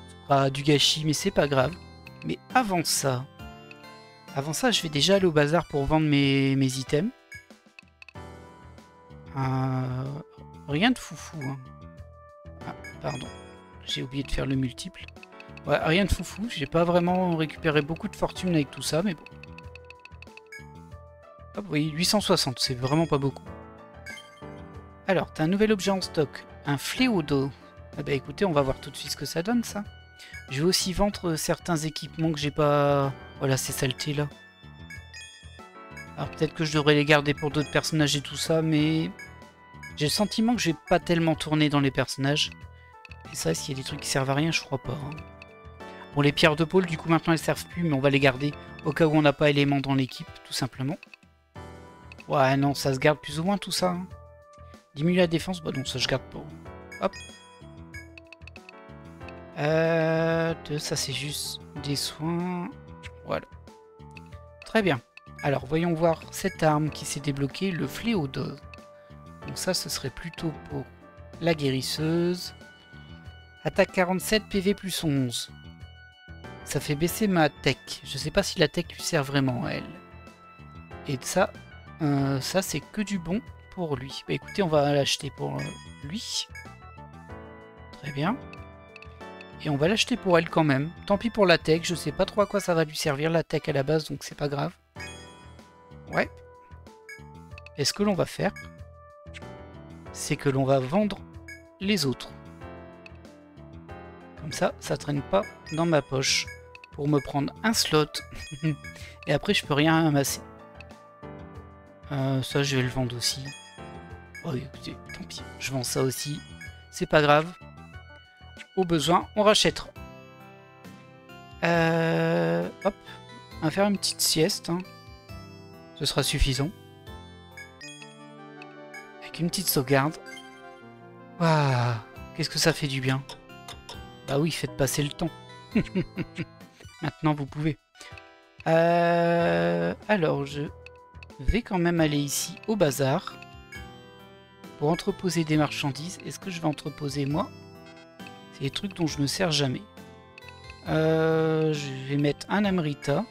Ce sera du gâchis, mais c'est pas grave. Mais avant ça, je vais déjà aller au bazar pour vendre mes items. Rien de foufou. Hein. Ah, pardon, j'ai oublié de faire le multiple. Ouais, rien de foufou, j'ai pas vraiment récupéré beaucoup de fortune avec tout ça, mais bon. Hop, oui, 860, c'est vraiment pas beaucoup. Alors, t'as un nouvel objet en stock, un fléau d'eau. Ah bah écoutez, on va voir tout de suite ce que ça donne, ça. Je vais aussi vendre certains équipements que j'ai pas... Voilà, ces saletés là. Alors peut-être que je devrais les garder pour d'autres personnages et tout ça, mais... J'ai le sentiment que j'ai pas tellement tourné dans les personnages. Et ça, s'il y a des trucs qui servent à rien, je crois pas. Hein. Bon, les pierres de pôle, du coup, maintenant, elles servent plus, mais on va les garder au cas où on n'a pas élément dans l'équipe, tout simplement. Ouais, non, ça se garde plus ou moins, tout ça. Hein. Diminue la défense, bah non, ça je garde pas. Hop. Ça, c'est juste des soins. Voilà. Très bien. Alors, voyons voir cette arme qui s'est débloquée, le fléau d'eau. Donc ça, ce serait plutôt pour la guérisseuse. Attaque 47, PV plus 11. Ça fait baisser ma tech. Je sais pas si la tech lui sert vraiment à elle. Et ça, ça c'est que du bon pour lui. Bah écoutez, on va l'acheter pour lui. Très bien. Et on va l'acheter pour elle quand même. Tant pis pour la tech, je sais pas trop à quoi ça va lui servir la tech à la base, donc c'est pas grave. Ouais. Et ce que l'on va faire, c'est que l'on va vendre les autres. Comme ça, ça traîne pas dans ma poche. Pour me prendre un slot. Et après, je peux rien amasser. Ça, je vais le vendre aussi. Oh, écoutez, tant pis. Je vends ça aussi. C'est pas grave. Au besoin, on rachètera. Hop. On va faire une petite sieste. Hein. Ce sera suffisant. Avec une petite sauvegarde. Waouh. Qu'est-ce que ça fait du bien. Bah oui, faites passer le temps. Maintenant, vous pouvez. Alors, je vais quand même aller ici au bazar. Pour entreposer des marchandises. Est-ce que je vais entreposer moi? C'est des trucs dont je me sers jamais. Je vais mettre un Amrita.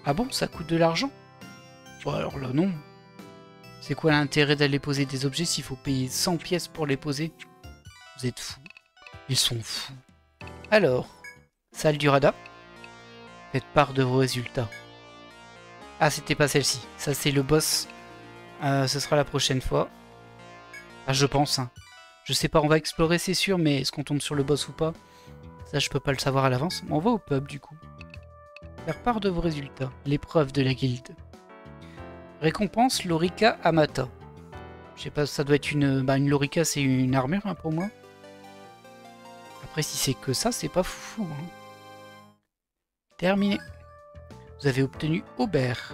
Ah bon, ça coûte de l'argent? Bon alors là non. C'est quoi l'intérêt d'aller poser des objets s'il faut payer 100 pièces pour les poser? Vous êtes fous. Ils sont fous. Alors, salle du radar. Faites part de vos résultats. Ah, c'était pas celle-ci. Ça, c'est le boss. Ce sera la prochaine fois. Ah, je pense. Hein. Je sais pas, on va explorer, c'est sûr, mais est-ce qu'on tombe sur le boss ou pas? Ça, je peux pas le savoir à l'avance. On va au pub, du coup. Faire part de vos résultats. L'épreuve de la guilde. Récompense Lorica Amata. Je sais pas, ça doit être une... Bah, une Lorica, c'est une armure, hein, pour moi. Après, si c'est que ça, c'est pas fou. Hein. Terminé. Vous avez obtenu Aubert.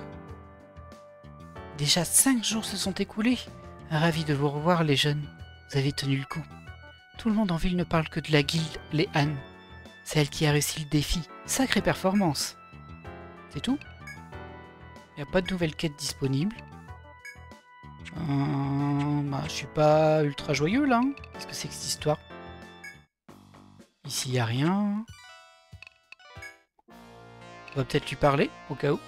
Déjà 5 jours se sont écoulés. Ravi de vous revoir, les jeunes. Vous avez tenu le coup. Tout le monde en ville ne parle que de la guilde, les Han. C'est elle qui a réussi le défi. Sacrée performance. C'est tout? Il n'y a pas de nouvelles quêtes disponibles. Bah, je suis pas ultra joyeux là. Hein. Qu'est-ce que c'est que cette histoire? Ici, il n'y a rien. On va peut-être lui parler, au cas où.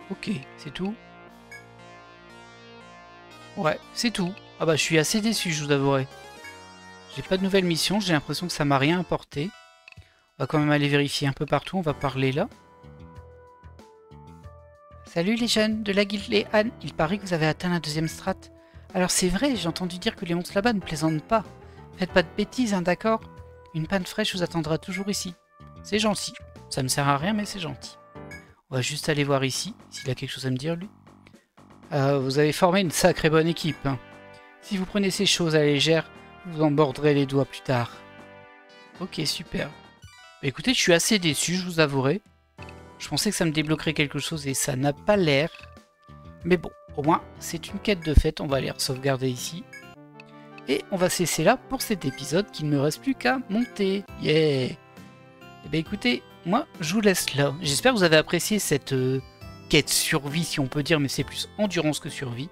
Ok, c'est tout. Ouais, c'est tout. Ah bah, je suis assez déçu, je vous avouerai. J'ai pas de nouvelles missions, j'ai l'impression que ça m'a rien apporté. On va quand même aller vérifier un peu partout, on va parler là. Salut les jeunes de la guilde Les Han, il paraît que vous avez atteint la 2e strate. Alors c'est vrai, j'ai entendu dire que les monstres là-bas ne plaisantent pas. Faites pas de bêtises, hein, d'accord? Une panne fraîche vous attendra toujours ici. C'est gentil. Ça me sert à rien, mais c'est gentil. On va juste aller voir ici, s'il a quelque chose à me dire, lui. Vous avez formé une sacrée bonne équipe. Hein. Si vous prenez ces choses à la légère, vous en mordrez les doigts plus tard. Ok, super. Bah, écoutez, je suis assez déçu, je vous avouerai. Je pensais que ça me débloquerait quelque chose et ça n'a pas l'air. Mais bon, au moins, c'est une quête de fête. On va aller sauvegarder ici. Et on va cesser là pour cet épisode qu'il ne me reste plus qu'à monter. Yeah! Et bien écoutez, moi, je vous laisse là. J'espère que vous avez apprécié cette quête survie, si on peut dire, mais c'est plus endurance que survie.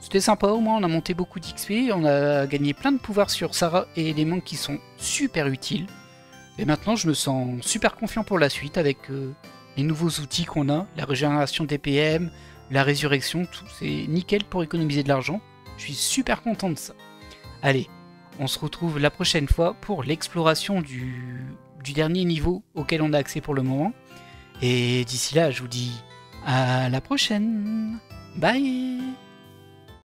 C'était sympa, au moins, on a monté beaucoup d'XP, on a gagné plein de pouvoirs sur Sarah et éléments qui sont super utiles. Et maintenant, je me sens super confiant pour la suite avec les nouveaux outils qu'on a, la régénération des PM, la résurrection, tout, c'est nickel pour économiser de l'argent. Je suis super content de ça. Allez, on se retrouve la prochaine fois pour l'exploration du dernier niveau auquel on a accès pour le moment. Et d'ici là, je vous dis à la prochaine. Bye!